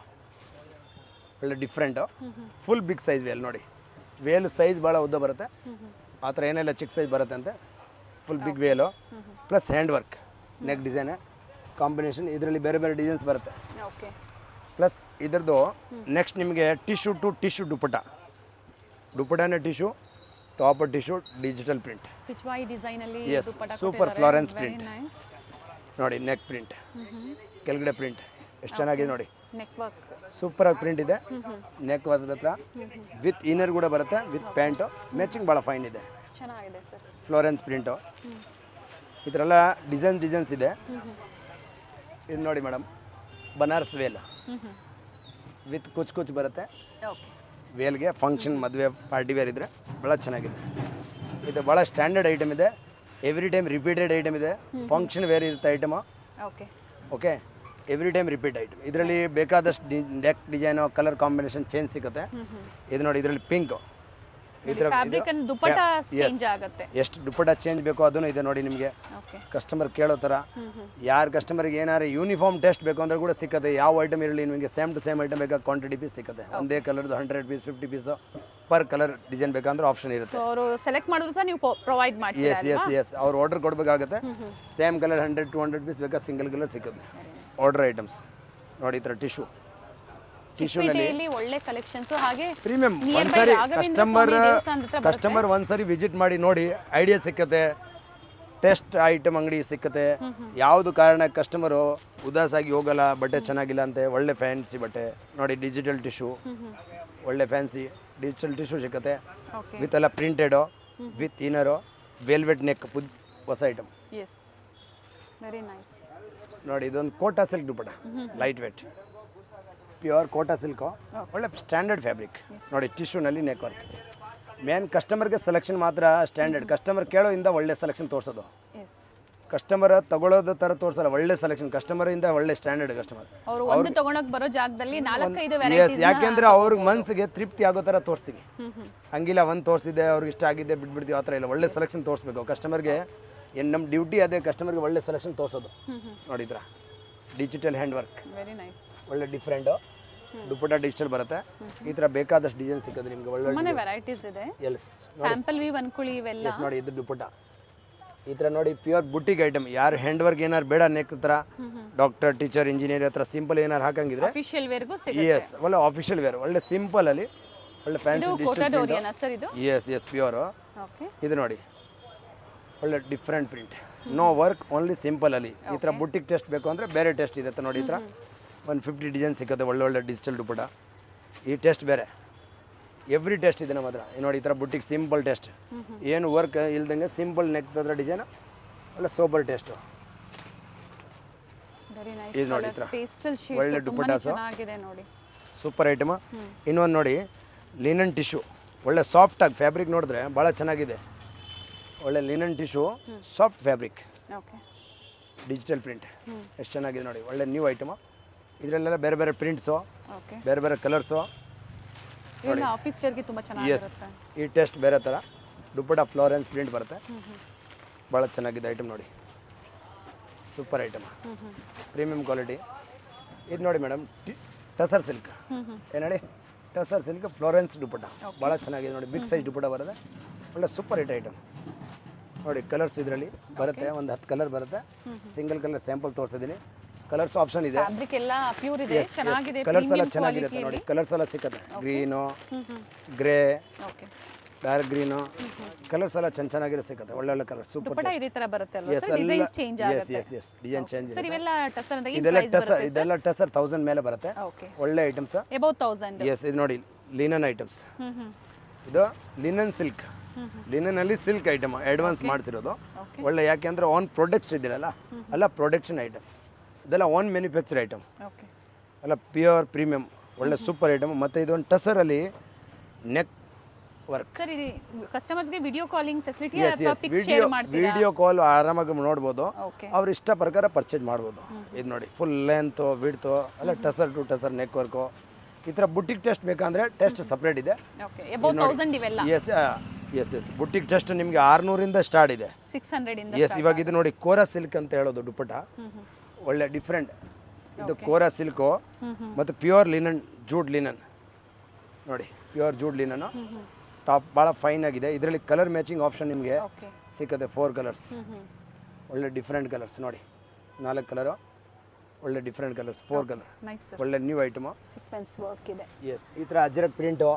ಒಳ್ಳೆ different, full big size veil ನೋಡಿ. ವೇಲು ಸೈಜ್ ಭಾಳ ಉದ್ದ ಬರುತ್ತೆ, ಆ ಥರ ಏನೆಲ್ಲ ಚಿಕ್ಕ ಸೈಜ್ ಬರುತ್ತೆ ಅಂತೆ. Full big veil plus hand work, neck design combination. ಇದರಲ್ಲಿ ಬೇರೆ ಬೇರೆ ಡಿಸೈನ್ಸ್ ಬರುತ್ತೆ. ಓಕೆ ಪ್ಲಸ್ ಇದ್ರದ್ದು ನೆಕ್ಸ್ಟ್ ನಿಮಗೆ ಟಿಶ್ಯೂ ಟು ಟಿಶ್ಯೂ ದುಪ್ಪಟ್ಟನೇ tissue, top tissue, digital print. Pichwai design ಅಲ್ಲಿ ಎಸ್, ಸೂಪರ್ ಫ್ಲಾರೆನ್ಸ್ ಪ್ರಿಂಟ್ ನೋಡಿ. ನೆಕ್ ಪ್ರಿಂಟ್, ಕೆಳಗಡೆ ಪ್ರಿಂಟ್ ಎಷ್ಟು ಚೆನ್ನಾಗಿದೆ ನೋಡಿ. ನೆಕ್ ವರ್ಕ್ ಸೂಪರ್ ಆಗಿ ಪ್ರಿಂಟ್ ಇದೆ. ನೆಕ್ ವರ್ಕ್ ಹತ್ರ ವಿತ್ ಇನ್ನರ್ ಕೂಡ ಬರುತ್ತೆ, ವಿತ್ ಪ್ಯಾಂಟು ಮ್ಯಾಚಿಂಗ್ ಭಾಳ ಫೈನ್ ಇದೆ. ಚೆನ್ನಾಗಿದೆ ಸರ್. ಫ್ಲೋರೆನ್ಸ್ ಪ್ರಿಂಟು, ಈ ಥರ ಎಲ್ಲ ಡಿಸೈನ್ಸ್ ಇದೆ. ಇದು ನೋಡಿ ಮೇಡಮ್, ಬನಾರಸ್ ವೇಲ್ ವಿತ್ ಕುಚ್ ಬರುತ್ತೆ. ಓಕೆ ವೇಲ್ಗೆ ಫಂಕ್ಷನ್, ಮದುವೆ, ಪಾರ್ಟಿ ವೇರ್ ಇದ್ದರೆ ಭಾಳ ಚೆನ್ನಾಗಿದೆ. ಇದು ಭಾಳ ಸ್ಟ್ಯಾಂಡರ್ಡ್ ಐಟಮ್ ಇದೆ, ಎವ್ರಿ ಟೈಮ್ ರಿಪೀಟೆಡ್ ಐಟಮ್ ಇದೆ. ಫಂಕ್ಷನ್ ವೇರ್ ಇರುತ್ತೆ item. Okay okay, every time repeat item. ಇದರಲ್ಲಿ ಬೇಕಾದಷ್ಟು neck design, colour combination change ಸಿಗುತ್ತೆ. ಇದು ನೋಡಿ, ಇದರಲ್ಲಿ ಪಿಂಕು, ಈ ಥರ ಫ್ಯಾಬ್ರಿಕ್ ಅಂಡ್ ದುಪ್ಪಟ್ಟ ಚೇಂಜ್ ಆಗುತ್ತೆ. ಎಷ್ಟು ದುಪ್ಪಟ್ಟ ಚೇಂಜ್ ಬೇಕೋ ಅದನ್ನು ಇದೆ ನೋಡಿ ನಿಮಗೆ. ಓಕೆ ಕಸ್ಟಮರ್ ಕೇಳೋ ಥರ, ಯಾರು ಕಸ್ಟಮರ್ಗೆ ಏನಾರು ಯೂನಿಫಾರ್ಮ್ ಟೆಸ್ಟ್ ಬೇಕು ಅಂದ್ರೆ ಕೂಡ ಸಿಗುತ್ತೆ. ಯಾವ ಐಟಮ್ ಇರಲಿ ನಿಮಗೆ ಸೇಮ್ ಟು ಸೇಮ್ ಐಟಮ್ ಬೇಕಾ ಕ್ವಾಂಟಿಟಿ ಪೀಸ್ ಸಿಗುತ್ತೆ. ಒಂದೇ ಕಲರ್ದು 100 piece 50 piece per colour design ಬೇಕಂದ್ರೆ ಆಪ್ಷನ್ ಇರುತ್ತೆ. ಅವರು ಸೆಲೆಕ್ಟ್ ಮಾಡಿದ್ರು ಸಹ ನೀವು ಪ್ರೊವೈಡ್ ಮಾಡ್ತೀರಾ? ಎಸ್, ಅವ್ರು ಆರ್ಡರ್ ಕೊಡಬೇಕಾಗುತ್ತೆ. ಸೇಮ್ ಕಲರ್ 100-200 ಪೀಸ್ ಬೇಕಾ ಸಿಂಗಲ್ ಕಲರ್ ಸಿಗುತ್ತೆ. ಆರ್ಡರ್ ಐಟಮ್ಸ್ ನೋಡಿ, ಈ ಥರ ಟಿಶ್ಯೂನಲ್ಲಿ ಒಳ್ಳೆ ಕಲೆಕ್ಷನ್ಸ್. ಹಾಗೆ ಪ್ರೀಮಿಯಂ. nearby ಒಂದ್ಸರಿ ರಾಘವೇಂದ್ರ ಸ್ವಾಮಿ ದೇವಸ್ಥಾನದ ಹತ್ರ ಕಸ್ಟಮರ್ ಒಂದ್ಸರಿ ವಿಸಿಟ್ ಮಾಡಿ ನೋಡಿ, ಐಡಿಯಾ ಸಿಕ್ಕತ್ತೆ. ಟೆಸ್ಟ್ ಐಟಮ್ ಅಂಗಡಿ ಸಿಕ್ಕತ್ತೆ. ಯಾವುದು ಕಾರಣ ಕಸ್ಟಮರು ಉದಾಸಾಗಿ ಹೋಗಲ್ಲ, ಬಟ್ಟೆ ಚೆನ್ನಾಗಿಲ್ಲ ಅಂತ. ಒಳ್ಳೆ ಫ್ಯಾನ್ಸಿ ಬಟ್ಟೆ ನೋಡಿ, ಡಿಜಿಟಲ್ ಟಿಶ್ಯೂ, ಒಳ್ಳೆ ಫ್ಯಾನ್ಸಿ ಡಿಜಿಟಲ್ ಟಿಶ್ಯೂ ಸಿಕ್ಕತ್ತೆ. ಓಕೆ ವಿತ್ ಎಲ್ಲ printed, with inner, velvet neck, ಹೊಸ ಐಟಮ್. ಎಸ್, ವೆರಿ ನೈಸ್ ನೋಡಿ. ಇದೊಂದು Kota silk dupatta, light weight, pure Kota silk, ಒಳ್ಳೆ ಸ್ಟ್ಯಾಂಡರ್ಡ್ ಫ್ಯಾಬ್ರಿಕ್ ನೋಡಿ. ಟಿಶ್ಯೂನಲ್ಲಿ ನೆಕ್ ವರ್ಕ್. ಮೇನ್ ಕಸ್ಟಮರ್ಗೆ ಸೆಲೆಕ್ಷನ್ ಮಾತ್ರ ಸ್ಟ್ಯಾಂಡರ್ಡ್. ಕಸ್ಟಮರ್ ಕೇಳೋ ಇಂದ ಒಳ್ಳೆ ಸೆಲೆಕ್ಷನ್ ತೋರಿಸೋದು. ಎಸ್ ಕಸ್ಟಮರ್ ತಗೊಳ್ಳೋದು ಥರ ತೋರಿಸಲ್ಲ, ಒಳ್ಳೆ ಸೆಲೆಕ್ಷನ್ ಕಸ್ಟಮರಿಂದ, ಒಳ್ಳೆ ಸ್ಟ್ಯಾಂಡರ್ಡ್ ಕಸ್ಟಮರ್. ಅವರು ಒಂದು ತಗೊಳಕ್ ಬರೋ ಜಾಗದಲ್ಲಿ 4-5 ಎಸ್, ವೆರೈಟೀಸ್. ಯಾಕೆಂದ್ರೆ ಅವ್ರಿಗೆ ಮನ್ಸಿಗೆ ತೃಪ್ತಿ ಆಗೋ ಥರ ತೋರಿಸ್ತೀವಿ. ಹಂಗಿಲ್ಲ ಒಂದು ತೋರಿಸಿದೆ ಅವ್ರಿಗೆ ಇಷ್ಟ ಆಗಿದ್ದೆ ಬಿಟ್ಬಿಡ್ತೀವಿ, ಆ ಥರ ಇಲ್ಲ. ಒಳ್ಳೆ ಸೆಲೆಕ್ಷನ್ ತೋರಿಸ್ಬೇಕು ಕಸ್ಟಮರ್ಗೆ. ಏನು ನಮ್ಮ ಡ್ಯೂಟಿ ಅದೇ ಕಸ್ಟಮರ್ಗೆ ಒಳ್ಳೆ ಸೆಲೆಕ್ಷನ್ ತೋರಿಸೋದು. ನೋಡಿದ್ರ digital hand work, very nice. ಒಳ್ಳೆ ಡಿಫ್ರೆಂಟು. ದುಪ್ಪಟ್ಟ ಡಿಜಿಟಲ್ ಬರುತ್ತೆ. ಈ ಥರ ಬೇಕಾದಷ್ಟು ಡಿಸೈನ್ ಸಿಕ್ಕದೆ ನಿಮ್ಗೆ. ಒಳ್ಳೆ ತುಂಬಾನೇ ವೆರೈಟೀಸ್ ಇದೆ. ಎಸ್ ಸ್ಯಾಂಪಲ್ ವೀವ್ ಅನ್ಕೊಳ್ಳಿ ಇವೆಲ್ಲ. ಎಸ್ ನೋಡಿ, ಇದು ದುಪ್ಪಟ್ಟ. ಈ ಥರ ನೋಡಿ ಪ್ಯೂರ್ ಬುಟ್ಟಿಗೆ ಐಟಮ್. ಯಾರು ಹ್ಯಾಂಡ್ ವರ್ಕ್ ಏನಾರು ಬೇಡ ನೆಕ್ ಥರ ಡಾಕ್ಟರ್, ಟೀಚರ್, ಇಂಜಿನಿಯರ್ ಹತ್ರ ಸಿಂಪಲ್ ಏನಾರು ಹಾಕಂಗಿದ್ರೆ ಅಫಿಷಿಯಲ್ ವೇರ್ಗೂ ಸಿಗುತ್ತೆ. ಎಸ್, ಒಳ್ಳೆ ಆಫಿಷಿಯಲ್ ವೇರ್, ಒಳ್ಳೆ ಸಿಂಪಲ್ ಅಲ್ಲಿ ಒಳ್ಳೆ ಫ್ಯಾನ್ಸಿ ಕೋಟಾ ಡೋರಿಯಾನಾ ಸರ್ ಇದು? Yes pure. ಓಕೆ. ಇದು ನೋಡಿ ಒಳ್ಳೆ different print, no work, only simple ಅಲ್ಲಿ. ಈ ಥರ ಬುಟ್ಟಿಗೆ ಟೆಸ್ಟ್ ಬೇಕು ಅಂದರೆ ಬೇರೆ ಟೆಸ್ಟ್ ಇರುತ್ತೆ ನೋಡಿ. ಈ ಥರ 150 ಡಿಸೈನ್ ಸಿಗುತ್ತೆ, ಒಳ್ಳೆ ಡಿಜಿಟಲ್ ದುಪ್ಪಟ್ಟ. ಈ ಟೆಸ್ಟ್ ಬೇರೆ, ಎವ್ರಿ ಟೆಸ್ಟ್ ಇದೆ ನಮ್ಮ ಹತ್ರ. ನೋಡಿ ಈ ಥರ ಬುಟ್ಟಿಗೆ ಸಿಂಪಲ್ ಟೆಸ್ಟ್, ಏನು ವರ್ಕ್ ಇಲ್ದಂಗೆ ಸಿಂಪಲ್ ನೆಕ್ ಹತ್ರ ಡಿಸೈನ್, ಒಳ್ಳೆ ಸೋಬರ್ ಟೆಸ್ಟು. Very nice. ಇದು ನೋಡಿ ಈ ಥರ ಪೇಸ್ಟಲ್ ಶೇಡ್ಸ್ ಒಳ್ಳೆ ದುಪ್ಪಟ್ಟ ಚೆನ್ನಾಗಿದೆ ನೋಡಿ. Super item. ಇನ್ನೊಂದು ನೋಡಿ ಲಿನನ್ ಟಿಶ್ಯೂ, ಒಳ್ಳೆ ಸಾಫ್ಟಾಗಿ ಫ್ಯಾಬ್ರಿಕ್ ನೋಡಿದ್ರೆ ಭಾಳ ಚೆನ್ನಾಗಿದೆ. ಒಳ್ಳೆ linen tissue, soft fabric, okay. Digital print, ಎಷ್ಟು ಚೆನ್ನಾಗಿದೆ ನೋಡಿ. ಒಳ್ಳೆ ನ್ಯೂ ಐಟಮು. ಇದರಲ್ಲೆಲ್ಲ ಬೇರೆ ಬೇರೆ ಪ್ರಿಂಟ್ಸು, ಓಕೆ. ಬೇರೆ ಬೇರೆ ಕಲರ್ಸು. ಇವೆಲ್ಲ ಆಫೀಸ್ ವೇರ್ಗೆ ತುಂಬ ಎಸ್, ಚೆನ್ನಾಗಿರುತ್ತೆ. ಈ ಟೆಸ್ಟ್ ಬೇರೆ ಥರ ದುಪ್ಪಟ್ಟ ಫ್ಲೋರೆನ್ಸ್ ಪ್ರಿಂಟ್ ಬರುತ್ತೆ. ಭಾಳ ಚೆನ್ನಾಗಿದೆ ಐಟಮ್ ನೋಡಿ. Super item, premium quality. ಇದು ನೋಡಿ ಮೇಡಮ್, ಟಸರ್ ಸಿಲ್ಕ್. ಏನು ಹೇಳಿ, ಟಸರ್ ಸಿಲ್ಕ್ ಫ್ಲೋರೆನ್ಸ್ ದುಪ್ಪಟ್ಟ ಭಾಳ ಚೆನ್ನಾಗಿದೆ ನೋಡಿ. ಬಿಗ್ ಸೈಜ್ ದುಪ್ಪಟ್ಟ ಬರುತ್ತೆ, ಒಳ್ಳೆ ಸೂಪರ್ ಹಿಟ್ ಐಟಮ್ ನೋಡಿ. ಕಲರ್ಸ್ ಇದರಲ್ಲಿ ಬರುತ್ತೆ, ಒಂದು 10 ಕಲರ್ ಬರುತ್ತೆ. ಸಿಂಗಲ್ ಕಲರ್ ಸ್ಯಾಂಪಲ್ ತೋರಿಸಿದ್ದೀನಿ. ಕಲರ್ಸ್ ಆಪ್ಷನ್ ಇದೆ. ಫ್ಯಾಬ್ರಿಕ್ ಎಲ್ಲ ಪ್ಯೂರ್ ಇದೆ, ಚೆನ್ನಾಗಿದೆ. ಕಲರ್ಸ್ ಎಲ್ಲ ಚೆನ್ನಾಗಿರುತ್ತೆ ನೋಡಿ. ಕಲರ್ಸ್ ಎಲ್ಲ ಸಿಕ್ಕತ್ತೆ, green, grey, okay. Dark green, colours ಎಲ್ಲ ಚೆನ್ನಾಗಿದೆ ಸಿಕ್ಕತ್ತೆ. ಒಳ್ಳೆ ಕಲರ್, ಸೂಪರ್. ದುಪ್ಪಟ್ಟ ಇದೇ ತರ ಬರುತ್ತೆ ಅಲ್ವಾ ಸರ್? ಡಿಸೈನ್ಸ್ ಚೇಂಜ್ ಆಗುತ್ತೆ. Yes design change. ಸರ್ ಇವೆಲ್ಲ ಟಸರ್ ಅಂತ ಏನು ಇದೆಲ್ಲ ಪ್ರೈಸ್ ಬರುತ್ತೆ? ಇದೆಲ್ಲ ಟಸರ್ 1000 ಮೇಲೆ ಬರುತ್ತೆ. ಓಕೆ. ಒಳ್ಳೆ ಐಟಮ್ಸ್, ಅಬೌವ್ 1000. ಎಸ್. ಇದು ನೋಡಿ ಲಿನನ್ ಐಟಮ್ಸ್. ಇದು ಲಿನನ್ ಸಿಲ್ಕ್, ಲಿನನ್ ಅಲ್ಲಿ ಸಿಲ್ಕ್ ಐಟಮ್ ಅಡ್ವಾನ್ಸ್ ಮಾಡಿಸಿರೋದು. ಒಳ್ಳೆ, ಯಾಕೆಂದ್ರೆ ಓನ್ ಪ್ರೊಡಕ್ಟ್ಸ್ ಇದಿರಲ್ಲ, ಅಲ್ಲ ಪ್ರೊಡಕ್ಷನ್ ಐಟಮ್, ಇದೆಲ್ಲ ಓನ್ ಮ್ಯಾನುಫ್ಯಾಕ್ಚರ್ ಐಟಮ್, ಓಕೆ. ಅಲ್ಲ ಪ್ಯೂರ್ ಪ್ರೀಮಿಯಂ, ಒಳ್ಳೆ ಸೂಪರ್ ಐಟಮ್. ಮತ್ತು ಇದೊಂದು ಟಸರಲ್ಲಿ ನೆಕ್ ವರ್ಕ್. ಸರ್ ಇದು ಕಸ್ಟಮರ್ಸ್ಗೆ ವಿಡಿಯೋ ಕಾಲಿಂಗ್ ಫೆಸಿಲಿಟಿ ಎಸ್ ಅಥವಾ ಎಸ್, ಪಿಕ್ ಶೇರ್ ಮಾಡ್ತೀರಾ? ವಿಡಿಯೋ ಕಾಲ್ ಆರಾಮಾಗಿ ನೋಡ್ಬೋದು, ಓಕೆ. ಅವ್ರ ಇಷ್ಟ ಪ್ರಕಾರ ಪರ್ಚೇಸ್ ಮಾಡ್ಬೋದು. ಇದು ನೋಡಿ ಫುಲ್ ಲೆಂತು ವಿಡ್ತು, ಅಲ್ಲ tussar to tussar neck work. ಈ ಥರ ಬುಟ್ಟಿಗೆ ಟೆಸ್ಟ್ ಬೇಕಂದರೆ ಟೆಸ್ಟ್ ಸಪ್ರೇಟ್ ಇದೆ. ಓಕೆ. ಅಬೌವ್ 1000 ಇವೆಲ್ಲ? Yes yes yes. ಬುಟ್ಟಿಗೆ ಟೆಸ್ಟ್ ನಿಮಗೆ 600 ಸ್ಟಾರ್ಟ್ ಇದೆ. 600 ಇಂದ? ಎಸ್. ಇವಾಗ ಇದು ನೋಡಿ ಕೋರಾ ಸಿಲ್ಕ್ ಅಂತ ಹೇಳೋದು ದುಪ್ಪಟ್ಟ, ಒಳ್ಳೆ ಡಿಫ್ರೆಂಟ್. ಇದು ಕೋರಾ ಸಿಲ್ಕು ಮತ್ತು ಪ್ಯೂರ್ ಲಿನನ್, ಜೂಟ್ ಲಿನನ್ ನೋಡಿ, ಪ್ಯೂರ್ ಜೂಟ್ ಲಿನನ್ನು. ಟಾಪ್ ಭಾಳ ಫೈನ್ ಆಗಿದೆ. ಇದರಲ್ಲಿ ಕಲರ್ ಮ್ಯಾಚಿಂಗ್ ಆಪ್ಷನ್ ನಿಮಗೆ ಓಕೆ. ಸಿಕ್ಕತ್ತೆ. 4 ಕಲರ್ಸ್, ಒಳ್ಳೆ ಡಿಫ್ರೆಂಟ್ ಕಲರ್ಸ್ ನೋಡಿ. 4 ಕಲರು, ಒಳ್ಳೆ different colours, 4 colour, nice sir. ಒಳ್ಳೆ ನ್ಯೂ ಐಟಮು. ಸೀಕ್ವೆನ್ಸ್ ವರ್ಕ್ ಇದೆ. ಎಸ್. ಈ ಥರ Ajrakh print,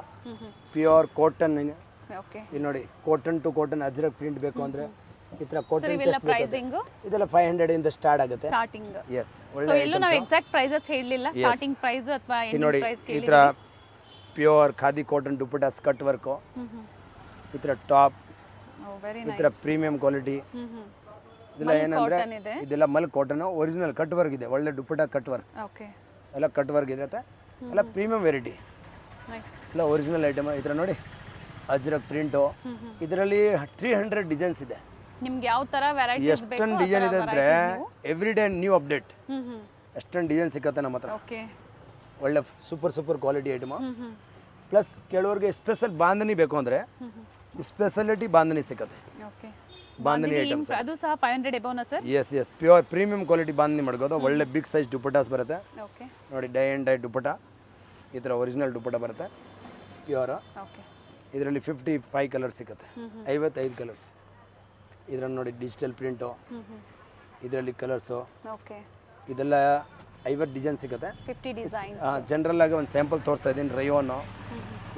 pure cotton. Okay. ಇದು ನೋಡಿ cotton to cotton Ajrakh print ಬೇಕು ಅಂದರೆ ಈ ಥರ ಸರ್ ಕಾಟನ್ ಇವೆಲ್ಲ ಟೆಸ್ಟ್ ಪ್ರೈಸಿಂಗ್ ಇದೆಲ್ಲ 500 ಇಂದ ಸ್ಟಾರ್ಟ್ ಆಗುತ್ತೆ. ಸ್ಟಾರ್ಟಿಂಗ್? ಎಸ್. ಸೊ ಒಳ್ಳೆ ಎಲ್ಲೂ ನಾವು ಎಕ್ಸಾಕ್ಟ್ ಪ್ರೈಸಸ್ ಹೇಳಲಿಲ್ಲ, ಸ್ಟಾರ್ಟಿಂಗ್ ಪ್ರೈಸ್ ಅಥವಾ ಇದು ಎಂಡಿಂಗ್ ನೋಡಿ ಪ್ರೈಸ್ ಈ ಕೇಳಿದ್ವಿ. ಥರ ಪ್ಯೂರ್ ಖಾದಿ ಕಾಟನ್ ದುಪ್ಪಟ್ಟ ಸ್ಕರ್ಟ್ ವರ್ಕು, ಈ ಥರ ಟಾಪ್, ವೆರಿ ಈ ಥರ ಪ್ರೀಮಿಯಂ ಕ್ವಾಲಿಟಿ. ಇದೆಲ್ಲ ಏನಂದರೆ ಕಾಟನ್ ಇದೆ. ಇದೆಲ್ಲ ಮಲ್ ಕಾಟನ್, ಒರಿಜಿನಲ್ ಕಟ್ ವರ್ಕ್ ಇದೆ. ಒಳ್ಳೆ ದುಪ್ಪಟ್ಟ ಕಟ್ ವರ್ಕ್, ಓಕೆ. ಎಲ್ಲ ಕಟ್ ವರ್ಕ್ ಇರುತ್ತೆ, ಎಲ್ಲ ಪ್ರೀಮಿಯಂ ವೆರೈಟಿ, ನೈಸ್. ಎಲ್ಲ ಒರಿಜಿನಲ್ ಐಟಮ್. ಈ ಥರ ನೋಡಿ ಅಜ್ರಕ್ ಪ್ರಿಂಟು. ಇದರಲ್ಲಿ 300 ಡಿಸೈನ್ಸ್ ಇದೆ. ನಿಮ್ಗೆ ಯಾವ ತರ ವೆರೈಟೀಸ್ ಬೇಕು? ಎಷ್ಟೊಂದು ಡಿಸೈನ್ ಇದೆ ಅಂದರೆ ಎವ್ರಿ ಡೇ ನ್ಯೂ ಅಪ್ಡೇಟ್. ಎಷ್ಟೊಂದು ಡಿಸೈನ್ ಸಿಕ್ಕತ್ತೆ ನಮ್ಮ ಹತ್ರ. ಓಕೆ. ಒಳ್ಳೆ ಸೂಪರ್ ಕ್ವಾಲಿಟಿ ಐಟಮು. ಪ್ಲಸ್ ಕೆಲವ್ರಿಗೆ ಸ್ಪೆಷಲ್ ಬಾಂಧನಿ ಬೇಕು ಅಂದರೆ ಸ್ಪೆಷಾಲಿಟಿ ಬಾಂಧನಿ ಸಿಕ್ಕತ್ತೆ. ಓಕೆ. ಬಾಂಧನಿ ಐಟಮ್ಸ್ ಅದು ಸಹ 500 ಎಬೋನಾ sir? Yes yes. Pure premium quality bandhani ಮಾಡ್ಬೋದು. ಒಳ್ಳೆ ಬಿಗ್ ಸೈಜ್ ದುಪ್ಪಟ್ಟಾಸ್ ಬರುತ್ತೆ. ಓಕೆ. ನೋಡಿ ಡೈ ಆ್ಯಂಡ್ ಡೈ ದುಪ್ಪಟ್ಟ, ಈ ಥರ ಒರಿಜಿನಲ್ ದುಪ್ಪಟ್ಟ ಬರುತ್ತೆ ಪ್ಯೂರ್. ಓಕೆ. ಇದರಲ್ಲಿ 55 ಕಲರ್ಸ್ ಸಿಕ್ಕತ್ತೆ, 55 ಕಲರ್ಸ್. ಇದರಲ್ಲಿ ನೋಡಿ ಡಿಜಿಟಲ್ ಪ್ರಿಂಟು, ಇದರಲ್ಲಿ ಕಲರ್ಸು. ಓಕೆ. ಇದೆಲ್ಲ 50 ಡಿಸೈನ್ ಸಿಗುತ್ತೆ. 50 ಡಿಸೈನ್ಸ್. ಜನರಲ್ ಆಗಿ ಒಂದು ಸ್ಯಾಂಪಲ್ ತೋರಿಸ್ತಾ ಇದ್ದೀನಿ. ರಯೋನು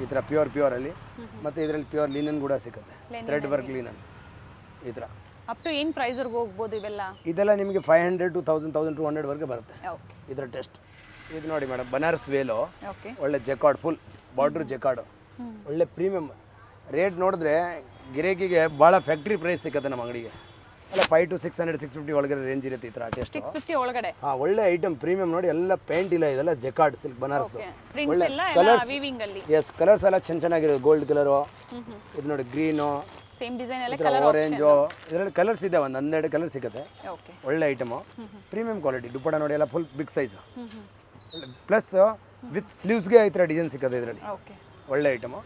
ಈ ಥರ ಪ್ಯೂರಲ್ಲಿ, ಮತ್ತು ಇದರಲ್ಲಿ ಪ್ಯೂರ್ ಲಿನನ್ ಕೂಡ ಸಿಗುತ್ತೆ, ಥ್ರೆಡ್ ವರ್ಕ್ ಲಿನನ್. ಈ ಥರ ಅಪ್ ಟು ಏನು ಪ್ರೈಸ್ ವರ್ಗೂ ಹೋಗ್ಬೋದು ಇವೆಲ್ಲ? ಇದೆಲ್ಲ ನಿಮಗೆ 500 to 1200 ವರೆಗೆ ಬರುತ್ತೆ. ಓಕೆ. ಇದರ ಟೆಸ್ಟ್. ಇದು ನೋಡಿ ಮೇಡಮ್, ಬನಾರಸ್ ವೇಲು, ಓಕೆ. ಒಳ್ಳೆ ಜೆಕಾರ್ಡ್, ಫುಲ್ ಬಾರ್ಡ್ರ್ ಜೆಕಾರ್ಡು, ಒಳ್ಳೆ ಪ್ರೀಮಿಯಮ್. ರೇಟ್ ನೋಡಿದ್ರೆ ಗಿರಾಕಿಗೆ ಭಾಳ ಫ್ಯಾಕ್ಟ್ರಿ ಪ್ರೈಸ್ ಸಿಕ್ಕತ್ತೆ ನಮ್ಮ ಅಂಗಡಿಗೆ. ಅಲ್ಲ 500 to 600 650 ಒಳಗಡೆ ರೇಂಜ್ ಇರುತ್ತೆ ಈ ಥರ ಟೆಸ್ಟ್. 650 ಒಳಗಡೆ? ಹಾಂ, ಒಳ್ಳೆ ಐಟಮ್ ಪ್ರೀಮಿಯಂ ನೋಡಿ. ಎಲ್ಲ ಪೇಂಟ್ ಇಲ್ಲ, ಇದೆಲ್ಲ ಜೆಕಾರ್ಡ್ ಸಿಲ್ಕ್ ಬನಾರಸ್. ಪ್ರಿಂಟ್ಸ್ ಎಲ್ಲ ವೀವಿಂಗ್ ಅಲ್ಲಿ. ಎಸ್. ಕಲರ್ಸ್ ಎಲ್ಲ ಚೆನ್ನಾಗಿರೋದು. ಗೋಲ್ಡ್ ಕಲರು, ಇದು ನೋಡಿ ಗ್ರೀನು, ಸೇಮ್ ಡಿಸೈನ್ ಎಲ್ಲ ಈ ಥರ ಆರೆಂಜು ಇದರಲ್ಲಿ ಕಲರ್ಸ್ ಇದೆ, ಒಂದು 12 ಕಲರ್ ಸಿಗುತ್ತೆ. ಓಕೆ ಒಳ್ಳೆ ಐಟಮು, ಪ್ರೀಮಿಯಂ ಕ್ವಾಲಿಟಿ. ದುಪ್ಪಟ ನೋಡಿ ಎಲ್ಲ full big size, plus with ಸ್ಲೀವ್ಸ್ಗೆ ಈ ಥರ ಡಿಸೈನ್ ಸಿಗುತ್ತೆ ಇದರಲ್ಲಿ. ಓಕೆ ಒಳ್ಳೆ ಐಟಮು.